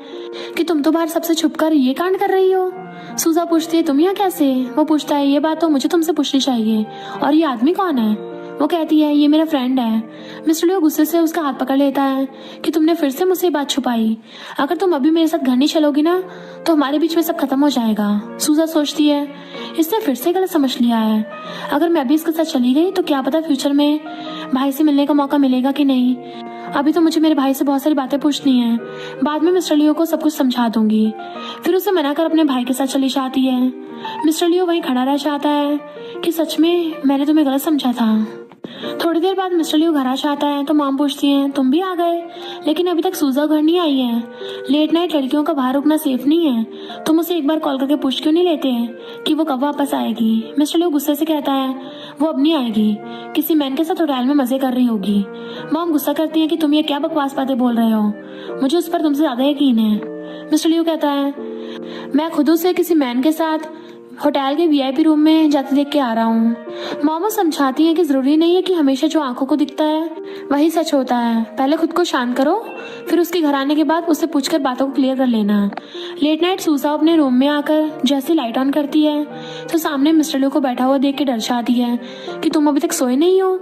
Speaker 1: कि तुम तो बाहर सबसे छुपकर ये कांड कर रही हो। सूजा पूछती है, तुम यहाँ कैसे? वो पूछता है, ये बात तो मुझे तुमसे पूछनी चाहिए, और ये आदमी कौन है? वो कहती है, ये मेरा फ्रेंड है। मिस्टर लियो गुस्से से उसका हाथ पकड़ लेता है कि तुमने फिर से मुझसे बात छुपाई। अगर तुम अभी मेरे साथ घर नहीं चलोगी ना तो हमारे बीच में सब खत्म हो जाएगा। सूजा सोचती है, इसने फिर से गलत समझ लिया है। अगर मैं अभी इसके साथ चली गई तो क्या पता फ्यूचर में भाई से मिलने का मौका मिलेगा कि नहीं। अभी तो मुझे मेरे भाई से बहुत सारी बातें पूछनी है, बाद में मिस्टर लियो को सब कुछ समझा दूंगी। फिर उसे मना कर अपने भाई के साथ चली जाती है। मिस्टर लियो वहीं खड़ा रह जाता है कि सच में मैंने तुम्हें गलत समझा था। थोड़ी देर बाद मिस्टर लियो घर आ जाता है तो मॉम पूछती है, तुम भी आ गए, लेकिन अभी तक सूजा घर नहीं आई है। लेट नाइट लड़कियों का बाहर रुकना सेफ नहीं है, तुम उसे एक बार कॉल करके पूछ क्यों नहीं लेते कि वो कब वापस आएगी? मिस्टर लियो गुस्से से कहता है, वो अब नहीं आएगी, किसी मैन के साथ होटल में मजे कर रही होगी। मॉम गुस्सा करती है कि तुम ये क्या बकवास बातें बोल रहे हो, मुझे उस पर तुमसे ज्यादा यकीन है। मिस्टर लियो कहता है, मैं खुद उसे किसी मैन के साथ होटल के वीआईपी रूम में जाते देख के आ रहा हूँ। मॉम समझाती है कि जरूरी नहीं है कि हमेशा जो आंखों को दिखता है वही सच होता है। पहले खुद को शांत करो, फिर उसके घर आने के बाद उससे पूछकर बातों को क्लियर कर लेना। लेट नाइट सूजा अपने रूम में आकर जैसे लाइट ऑन करती है तो सामने मिस्टर लियो को बैठा हुआ देख के डर जाती है कि तुम अभी तक सोए नहीं हो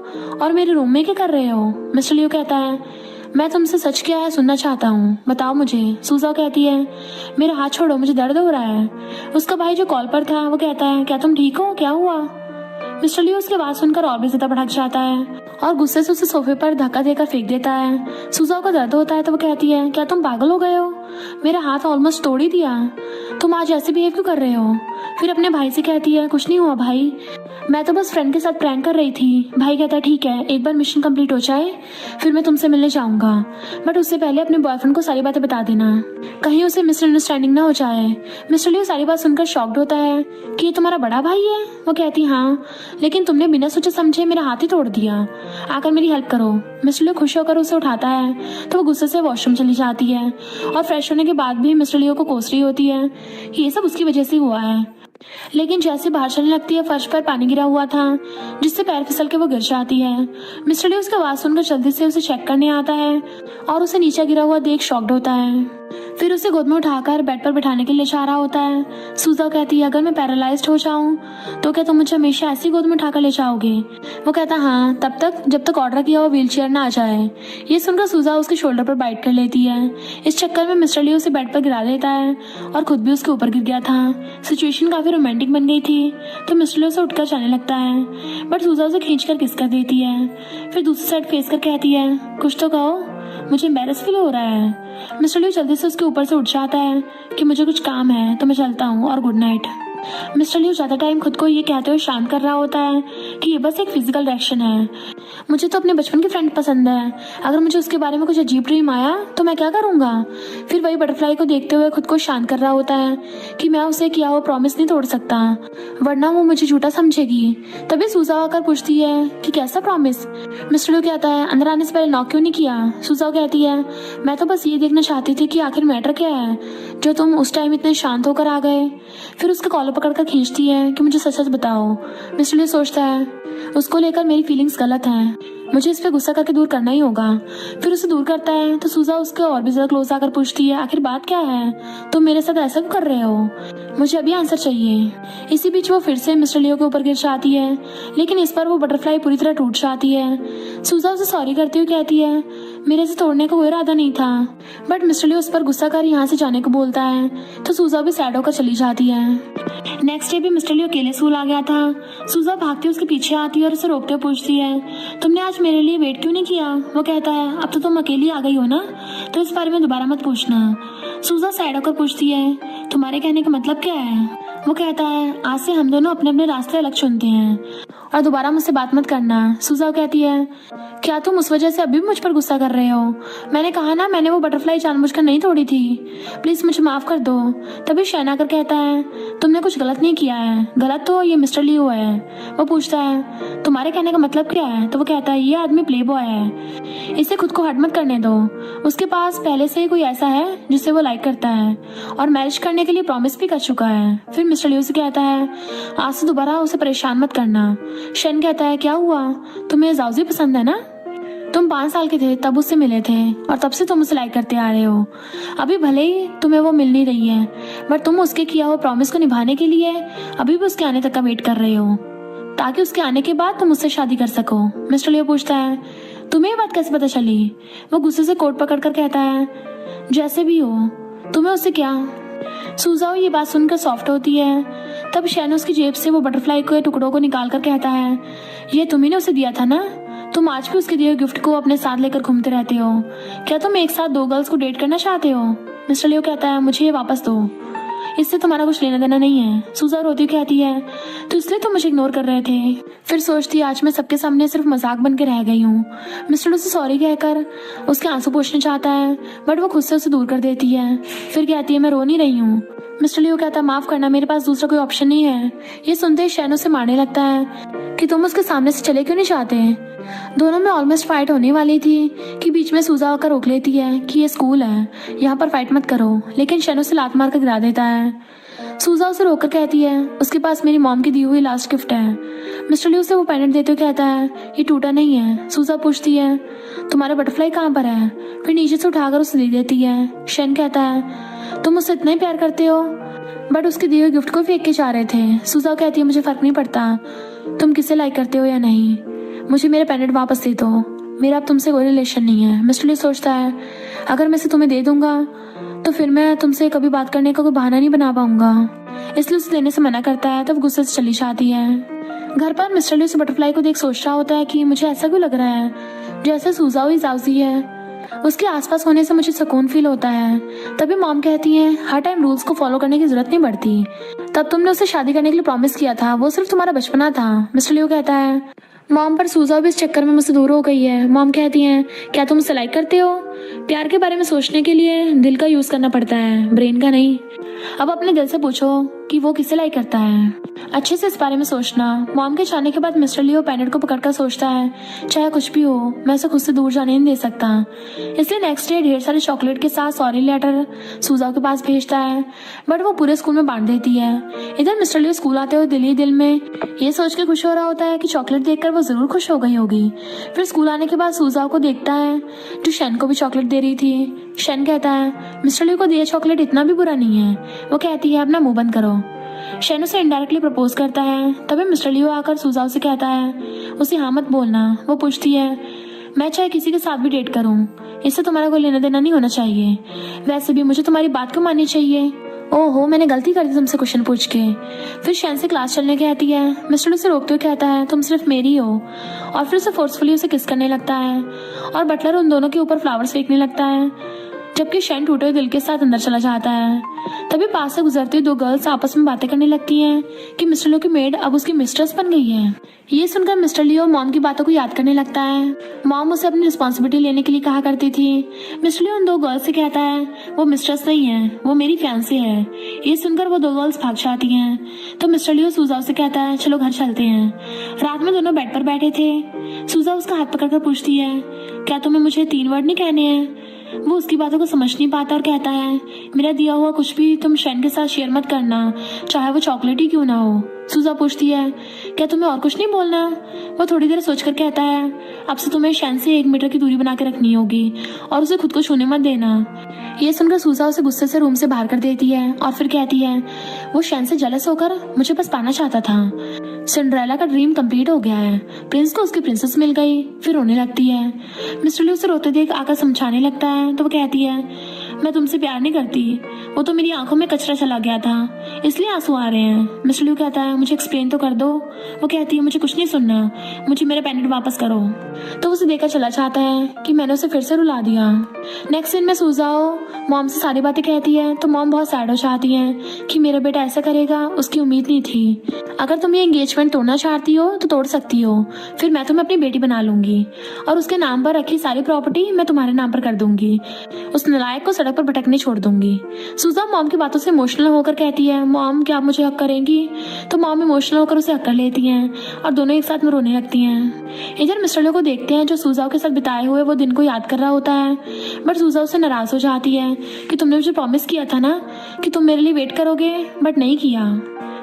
Speaker 1: और मेरे रूम में क्या कर रहे हो। मिस्टर लियो कहता है मैं तुमसे सच क्या है सुनना चाहता हूँ, बताओ मुझे। सूजा कहती है मेरा हाथ छोड़ो, मुझे दर्द हो रहा है। उसका भाई जो कॉल पर था वो कहता है क्या तुम ठीक हो, क्या हुआ। मिस्टर लियो उसकी आवाज सुनकर और भी ज्यादा भड़क जाता है और गुस्से से उसे सोफे पर धक्का देकर फेंक देता है। सूजा को दर्द होता है तो वो कहती है क्या तुम पागल हो गए हो, मेरा हाथ ऑलमोस्ट तोड़ ही दिया, तुम आज ऐसे बिहेव क्यों कर रहे हो। फिर अपने भाई से कहती है कुछ नहीं हुआ भाई, मैं तो बस फ्रेंड के साथ प्रैंक कर रही थी। भाई कहता है ठीक है, एक बार मिशन कंप्लीट हो जाए फिर मैं तुमसे मिलने जाऊंगा, बट उससे पहले अपने बॉयफ्रेंड को सारी बातें बता देना, कहीं उसे मिसअंडरस्टैंडिंग ना हो जाए। मिस्टर लियो सारी बात सुनकर शॉक्ड होता है कि ये तुम्हारा बड़ा भाई है। वो कहती हाँ, लेकिन तुमने बिना सोचे समझे मेरा हाथ ही तोड़ दिया, आकर मेरी हेल्प करो। मिस्टर लियो खुश होकर उसे उठाता है तो वो गुस्से से वॉशरूम चली जाती है और फ्रेश होने के बाद भी मिस्टर लियो को कोस रही होती है कि ये सब उसकी वजह से हुआ है। लेकिन जैसे बाहर चलने लगती है फर्श पर पानी गिरा हुआ था जिससे पैर फिसल के वो गिर जाती है। मिस्टर लियो उसकी आवाज सुनकर जल्दी से उसे चेक करने आता है और उसे नीचे गिरा हुआ देख शॉक्ड होता है। फिर उसे गोद में उठाकर बेड पर बिठाने के लिए जा रहा होता है। सूजा कहती है अगर मैं पैरालाइज्ड हो जाऊं तो क्या तुम मुझे हमेशा ऐसी गोद में उठाकर ले जाओगे। वो कहता हाँ, तब तक जब तक ऑर्डर किया हुआ व्हीलचेयर ना आ जाए। ये सुनकर सूजा उसके शोल्डर पर बाइट कर लेती है। इस चक्कर में मिस्टर लियो उसे बेड पर गिरा देता है और खुद भी उसके ऊपर गिर गया था। सिचुएशन काफी रोमांटिक बन गई थी तो मिस्टर लियो उसे उठकर जाने लगता है, बट सूजा उसे खींचकर किस कर देती है। फिर दूसरी साइड फेस कर कहती है कुछ तो कहो, मुझे एम्बैरस फील हो रहा है। मिस्टर लियो जल्दी से उसके ऊपर से उठ जाता है कि मुझे कुछ काम है तो मैं चलता हूँ और गुड नाइट। मिस्टर लियो ज्यादा टाइम खुद को ये कहते हुए शांत कर रहा होता है कि ये बस एक फिजिकल रिएक्शन है, मुझे तो अपने बचपन की फ्रेंड पसंद है, अगर मुझे उसके बारे में कुछ अजीब ड्रीम आया तो मैं क्या करूंगा। फिर वही बटरफ्लाई को देखते हुए खुद को शांत कर रहा होता है कि मैं उसे किया हुआ प्रॉमिस नहीं तोड़ सकता वरना वो मुझे झूठा समझेगी। तभी सूजा आकर पूछती है कि कैसा प्रॉमिस। मिस्टर लियो कहता है अंदर आने से पहले नॉक क्यों नहीं किया। सूजा कहती है मैं तो बस ये देखना चाहती थी कि आखिर मैटर क्या है जो तुम उस टाइम इतने शांत होकर आ गए। फिर उसका कॉलर पकड़कर खींचती है कि मुझे सच सच बताओ। मिस्टर लियो सोचता है उसको लेकर मेरी फीलिंग्स गलत हैं, मुझे इस पे गुस्सा करके दूर करना ही होगा। फिर उसे दूर करता है तो सूजा उसके और भी ज्यादा क्लोज आकर पूछती है आखिर बात क्या है, तुम मेरे साथ ऐसा क्यों कर रहे हो, मुझे अभी आंसर चाहिए। इसी बीच वो फिर से मिस्टर लियो के ऊपर गिर जाती है लेकिन इस बार वो बटरफ्लाई पूरी तरह टूट जाती है। सूजा उसे सॉरी करती हुई कहती है मेरे से तोड़ने का कोई इरादा नहीं था, बट मिस्टर लियो उस पर गुस्सा कर यहाँ से जाने को बोलता है तो सूजा भी सैड होकर चली जाती है। नेक्स्ट डे भी मिस्टर लियो अकेले स्कूल आ गया था। सूजा भागती उसके पीछे आती है और उसे रोकते हुए पूछती है तुमने आज मेरे लिए वेट क्यों नहीं किया। वो कहता है अब तो तुम अकेली आ गई हो ना, तो इस बारे में दोबारा मत पूछना। सूजा सैड होकर पूछती है तुम्हारे कहने का मतलब क्या है। वो कहता है आज से हम दोनों अपने अपने रास्ते अलग चुनते हैं और दोबारा मुझसे बात मत करना। सूजा कहती है क्या तुम उस वजह से अभी भी मुझ पर गुस्सा कर रहे हो, मैंने कहा ना मैंने वो बटरफ्लाई जानबूझकर नहीं तोड़ी थी, प्लीज मुझे माफ कर दो। तभी शहना कर कहता है तुमने कुछ गलत नहीं किया है, गलत तो ये मिस्टर लियो है। वो पूछता है तुम्हारे कहने का मतलब क्या है। तो वो कहता है ये आदमी प्ले बॉय है, इसे खुद को हर्ट मत करने दो, उसके पास पहले से ही कोई ऐसा है जिसे वो लाइक करता है और मैरिज करने के लिए प्रॉमिस भी कर चुका है। फिर मिस्टर लियो से कहता है आज से दोबारा उसे परेशान मत करना। शन कहता है क्या हुआ, तुम्हें जाउजी पसंद है ना, तुम 5 साल के थे तब उससे मिले थे और तब से तुम उसे लाइक करते आ रहे हो। अभी भले ही तुम्हें वो मिल नहीं रही है बट तुम उसके किया हुआ प्रॉमिस को निभाने के लिए अभी भी उसके आने तक का वेट कर रहे हो ताकि उसके आने के बाद तुम उससे शादी कर सको। मिस्टर लियो पूछता है तुम्हें ये बात कैसे पता चली। वो गुस्से से कोट पकड़कर कहता है जैसे भी हो तुम्हें उससे क्या। सूजा ये बात सुनकर सॉफ्ट होती है। तब शैन उसकी जेब से वो बटरफ्लाई के टुकड़ों को निकाल कर कहता है ये तुम्ही ने उसे दिया था ना, तुम आज भी उसके दिए गिफ्ट को अपने साथ लेकर घूमते रहते हो, क्या तुम एक साथ 2 गर्ल्स को डेट करना चाहते हो। मिस्टर लियो कहता है मुझे ये वापस दो, इससे तुम्हारा कुछ लेना देना नहीं है। सूजा रोती कहती है तो इसलिए तुम मुझे इग्नोर कर रहे थे। फिर सोचती आज मैं सबके सामने सिर्फ मजाक बन के रह गई हूँ। मिस्टर उसे सॉरी कहकर उसके आंसू पोंछना चाहता है बट वो खुद से उसे दूर कर देती है। फिर कहती है मैं रो नहीं रही हूँ। मिस्टर लियो कहता है माफ करना, मेरे पास दूसरा कोई ऑप्शन नहीं है। ये सुनते ही शैन उसे मारने लगता है कि तुम उसके सामने से चले क्यों नहीं चाहते। दोनों में ऑलमोस्ट फाइट होने वाली थी कि बीच में सूजा आकर रोक लेती है कि ये स्कूल है, यहाँ पर फाइट मत करो, लेकिन शैन उसे लात मार कर गिरा देता है। सूजा उसे रोककर कहती है उसके पास मेरी मॉम की दी हुई लास्ट गिफ्ट है। मिस्टर ली उसे वो पेंडेंट देते हुए कहता है ये टूटा नहीं है। सूजा पूछती है तुम्हारा बटरफ्लाई कहाँ पर है, फिर नीचे से उठाकर उसे दे देती है। शेन कहता है तुम मुझसे इतना ही प्यार करते हो, बट उसके दिए हुए गिफ्ट को फेंक के जा रहे थे। सूजा कहती है मुझे फर्क नहीं पड़ता तुम किसे लाइक करते हो या नहीं, मुझे मेरा पेंडेंट वापस दे दो, मेरा अब तुमसे कोई रिलेशन नहीं है। मिस्टर ली सोचता है अगर मैं इसे तुम्हें दे दूंगा तो फिर मैं तुमसे कभी बात करने का कोई बहाना नहीं बना पाऊंगा, इसलिए उसे देने से मना करता है। तब गुस्से से चली जाती है। घर पर मिस्टर ली उस बटरफ्लाई को देख सोच रहा होता है कि मुझे ऐसा क्यों लग रहा है जैसे सूजा हुई जाउजी है, उसके आसपास होने से मुझे सुकून फील होता है। तभी मॉम कहती है हर टाइम रूल्स को फॉलो करने की जरूरत नहीं पड़ती, तब तुमने उसे शादी करने के लिए प्रॉमिस किया था, वो सिर्फ तुम्हारा बचपना था। मिस्टर लियो कहता है मॉम पर सूजा भी इस चक्कर में मुझसे दूर हो गई है। मॉम कहती हैं क्या तुम उसे लाइक करते हो, प्यार के बारे में सोचने के लिए दिल का यूज करना पड़ता है, ब्रेन का नहीं। अब अपने दिल से पूछो कि वो किसे लाइक करता है, अच्छे से इस बारे में सोचना। मॉम के जाने के बाद मिस्टर लियो पेंडेंट को पकड़कर सोचता है चाहे कुछ भी हो मैं उसे खुद से दूर जाने नहीं दे सकता, इसलिए नेक्स्ट डे ढेर सारे चॉकलेट के साथ सॉरी लेटर सूजा के पास भेजता है, बट वो पूरे स्कूल में बांट देती है। इधर मिस्टर लियो स्कूल आते हुए दिल ही दिल में ये सोच के खुश हो रहा होता है कि चॉकलेट देखकर वो जरूर खुश हो गई होगी। फिर स्कूल आने के बाद सूजा को देखता है जो शेन को भी चॉकलेट दे रही थी। शेन कहता है मिस्टर लियो को दिया चॉकलेट इतना भी बुरा नहीं है। वो कहती है अपना मुंह बंद करो। शेन उसे इनडायरेक्टली प्रपोज करता है। तभी मिस्टर लियो आकर सूजा से कहता है उसे हाँ मत बोलना। वो पूछती है मैं चाहे किसी के साथ भी डेट करूं, इससे तुम्हारा कोई लेना देना नहीं होना चाहिए, वैसे भी मुझे तुम्हारी बात क्यों माननी चाहिए। ओहो मैंने गलती कर दी तुमसे क्वेश्चन पूछ के। फिर शेन से क्लास चलने कहती है। मिस्टर उसे रोकते हुए कहता है तुम सिर्फ मेरी हो, और फिर उसे फोर्सफुली उसे किस करने लगता है और बटलर उन दोनों के ऊपर फ्लावर्स फेंकने लगता है, जबकि शेन टूटे हुए दिल के साथ अंदर चला जाता है। तभी पास से गुजरती हुई दो गर्ल्स आपस में बातें करने लगती हैं कि मिस्टर लियो की मेड अब उसकी मिस्ट्रेस बन गई है। ये सुनकर मिस्टर लियो मॉम की बातों को याद करने लगता है। मॉम उसे अपनी रिस्पॉन्सिबिलिटी लेने के लिए कहा करती थी। मिस्टर लियो उन दो गर्ल्स से कहता है वो मिस्ट्रेस नहीं है, वो मेरी फैंसी है। ये सुनकर वो दो गर्ल्स भाग जाती हैं। तो मिस्टर लियो सूजा से कहता है चलो घर चलते हैं। रात में दोनों बेड पर बैठे थे। सूजा उसका हाथ पकड़कर पूछती है क्या तुम्हें मुझे 3 वर्ड नहीं कहने हैं। वो उसकी बातों को समझ नहीं पाता और कहता है मेरा दिया हुआ कुछ भी तुम शेन के साथ शेयर मत करना, चाहे वो चॉकलेट ही क्यों ना हो। सूजा पूछती है क्या तुम्हें और कुछ नहीं बोलना। वो थोड़ी देर सोचकर कहता है अब से तुम्हें शेन से 1 मीटर की दूरी बना के रखनी होगी और उसे खुद को छूने मत देना। ये सुनकर सूजा उसे गुस्से से रूम से बाहर कर देती है और फिर कहती है वो शेन से जेलस होकर मुझे बस पाना चाहता था। सिंड्रेला का ड्रीम कंप्लीट हो गया है, प्रिंस को उसकी प्रिंसेस मिल गई। फिर रोने लगती है। मिस्टर लियो उसे रोते देख आकर समझाने लगता है। तो वो कहती है मैं तुमसे प्यार नहीं करती, वो तो मेरी आंखों में कचरा चला गया था इसलिए आंसू आ रहे हैं। मिस्टर लियो कहता है मुझे एक्सप्लेन तो कर दो। वो कहती है मुझे कुछ नहीं सुनना, मुझे मेरा पेंडेंट वापस करो। तो उसे देकर चला जाता है कि मैंने उसे फिर से रुला दिया। नेक्स्ट सीन में सूजाओ मॉम से सारी बातें कहती है तो मॉम बहुत सैड हो जाती है कि मेरा बेटा ऐसा करेगा, उसकी उम्मीद नहीं थी। अगर तुम ये एंगेजमेंट तोड़ना चाहती हो तो तोड़ सकती हो, फिर मैं तुम्हें अपनी बेटी बना लूंगी और उसके नाम पर रखी सारी प्रॉपर्टी मैं तुम्हारे नाम पर कर दूंगी, उस नालायक को सड़क पर भटकने छोड़ दूंगी। सूजा मॉम की बातों से इमोशनल होकर कहती है मॉम क्या आप मुझे हक करेंगी। तो मॉम इमोशनल होकर उसे हक कर लेती हैं और दोनों एक साथ में रोने लगती हैं। इधर मिस्टर लियो को देखते हैं जो सूजाओ के साथ बिताए हुए वो दिन को याद कर रहा होता है, बट सूजा उससे नाराज हो जाती है कि तुमने मुझे प्रॉमिस किया था ना कि तुम मेरे लिए वेट करोगे, बट नहीं किया,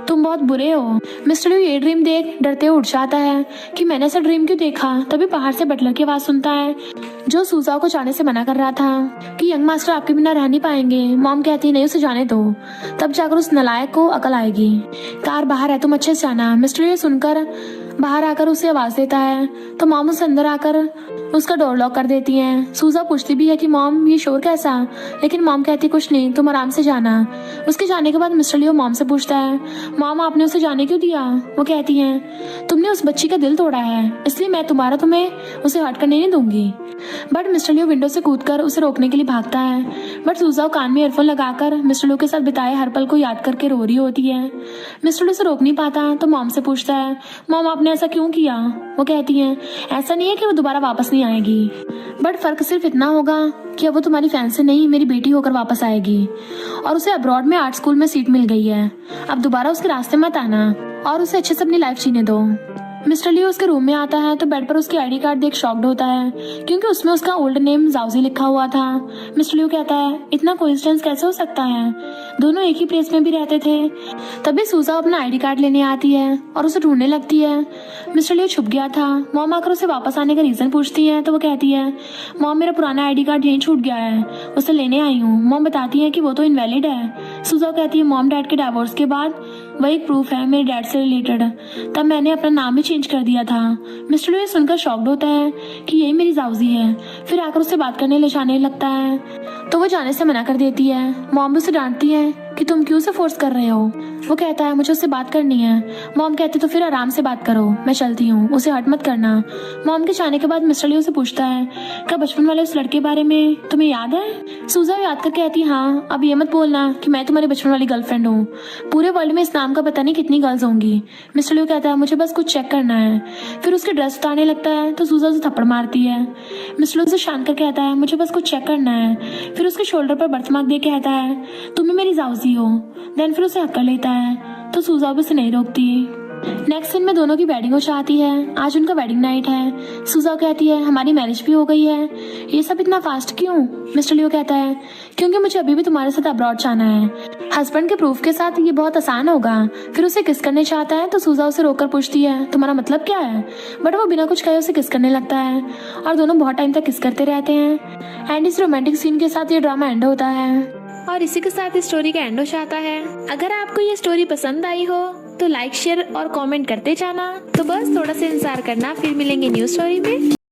Speaker 1: तुम बहुत बुरे हो। मिस्टर लियो ये ड्रीम देख डरते हुए उठ जाता है कि मैंने ऐसा ड्रीम क्यों देखा। तभी बाहर से बटलर की आवाज सुनता है जो सूजा को जाने से मना कर रहा था कि यंग मास्टर आपके बिना रह नहीं पाएंगे। मॉम कहती नहीं उसे जाने दो, तब जाकर उस नालायक को अकल आएगी। कार बाहर है, तुम अच्छे से जाना। मिस्टर लियो सुनकर बाहर आकर उसे आवाज देता है तो मॉम उसे अंदर आकर उसका डोर लॉक कर देती हैं। सूजा पूछती भी है कि मॉम ये शोर कैसा, लेकिन मॉम कहती कुछ नहीं, तुम आराम से जाना। उसके जाने के बाद मिस्टर लियो मॉम से पूछता है मॉम आपने उसे जाने क्यों दिया। वो कहती हैं तुमने उस बच्ची का दिल तोड़ा है, इसलिए मैं तुम्हें उसे हर्ट करने नहीं दूंगी। बट मिस्टर लियो विंडो से कूदकर उसे रोकने के लिए भागता है, बट सूजा कान में ईयरफोन लगाकर मिस्टर लियो के साथ बिताए हर पल को याद करके रो रही होती है। मिस्टर लियो उसे रोक नहीं पाता तो मॉम से पूछता है मॉम आपने ऐसा क्यों किया। वो कहती है ऐसा नहीं है कि वो दोबारा वापस नहीं आएगी, बट फर्क सिर्फ इतना होगा कि अब वो तुम्हारी फैन से नहीं मेरी बेटी होकर वापस आएगी और उसे अब्रॉड में आर्ट स्कूल में सीट मिल गई है। अब दोबारा उसके रास्ते मत आना और उसे अच्छे से अपनी लाइफ जीने दो। मिस्टर लियो उसके रूम में आता है तो बेड पर उसकी आईडी कार्ड देख शॉक्ड होता है क्योंकि उसमें उसका ओल्ड नेम जाउजी लिखा हुआ था। मिस्टर लियो कहता है इतना कोइंसिडेंस कैसे हो सकता है, दोनों एक ही प्लेस में भी रहते थे। तभी सूजा अपना आईडी कार्ड लेने आती है और उसे ढूंढने लगती है। मिस्टर लियो छुप गया था। मॉम आकर उसे वापस आने का रीजन पूछती है तो वो कहती है मॉम मेरा पुराना आईडी कार्ड यहीं छूट गया है, उसे लेने आई हूँ। मॉम बताती है कि वो तो इनवैलिड है। सूजा कहती है मॉम डैड के डिवोर्स के बाद वही एक प्रूफ है मेरे डैड से रिलेटेड, तब मैंने अपना नाम ही चेंज कर दिया था। मिस्टर लियो सुनकर शॉक्ड होता है कि यही मेरी जाउजी है। फिर आकर उससे बात करने ले जाने लगता है तो वो जाने से मना कर देती है। मॉम भी उसे डांटती है कि तुम क्यों उसे फोर्स कर रहे हो। वो कहता है मुझे उससे बात करनी है। मॉम कहती तो फिर आराम से बात करो, मैं चलती हूँ, उसे हर्ट मत करना। मॉम के जाने के बाद मिस्टर लियो से पूछता है क्या बचपन वाले उस लड़के के बारे में तुम्हें याद है। सूजा याद करके कहती है हाँ, अब ये मत बोलना कि मैं तुम्हारी बचपन वाली गर्लफ्रेंड हूँ, पूरे वर्ल्ड में इस नाम का पता नहीं कितनी गर्ल्स होंगी। मिस्टर लियो कहता है मुझे बस कुछ चेक करना है। फिर उसके ड्रेस उतारने लगता है तो सूजा उसे थप्पड़ मारती है। मिस्टर लियो उसे शांत कर कहता है मुझे बस कुछ चेक करना है। फिर उसके शोल्डर पर बर्थमार्क दे कहता है तुम ही मेरी जाउजी हो। देन फिर उसे हक कर लेता है तो सूजा भी उसे नहीं रोकती। नेक्स्ट सीन में दोनों की वेडिंग हो जाती है। आज उनका वेडिंग नाइट है। सूजा कहती है हमारी मैरिज भी हो गई है, ये सब इतना फास्ट क्यों। मिस्टर लियो कहता है क्योंकि मुझे अभी भी तुम्हारे साथ अब्रॉड जाना है, हस्बैंड के प्रूफ के साथ ये बहुत आसान होगा। फिर उसे किस करने चाहता है तो सूजा उसे रोककर पूछती है तुम्हारा मतलब क्या है, बट वो बिना कुछ कहे उसे किस करने लगता है और दोनों बहुत टाइम तक किस करते रहते हैं। एंड इस रोमांटिक सीन के साथ ये ड्रामा एंड होता है और इसी के साथ इस स्टोरी का एंड हो जाता है। अगर आपको ये स्टोरी पसंद आई हो तो लाइक शेयर और कमेंट करते जाना। तो बस थोड़ा सा इंतजार करना, फिर मिलेंगे न्यू स्टोरी में।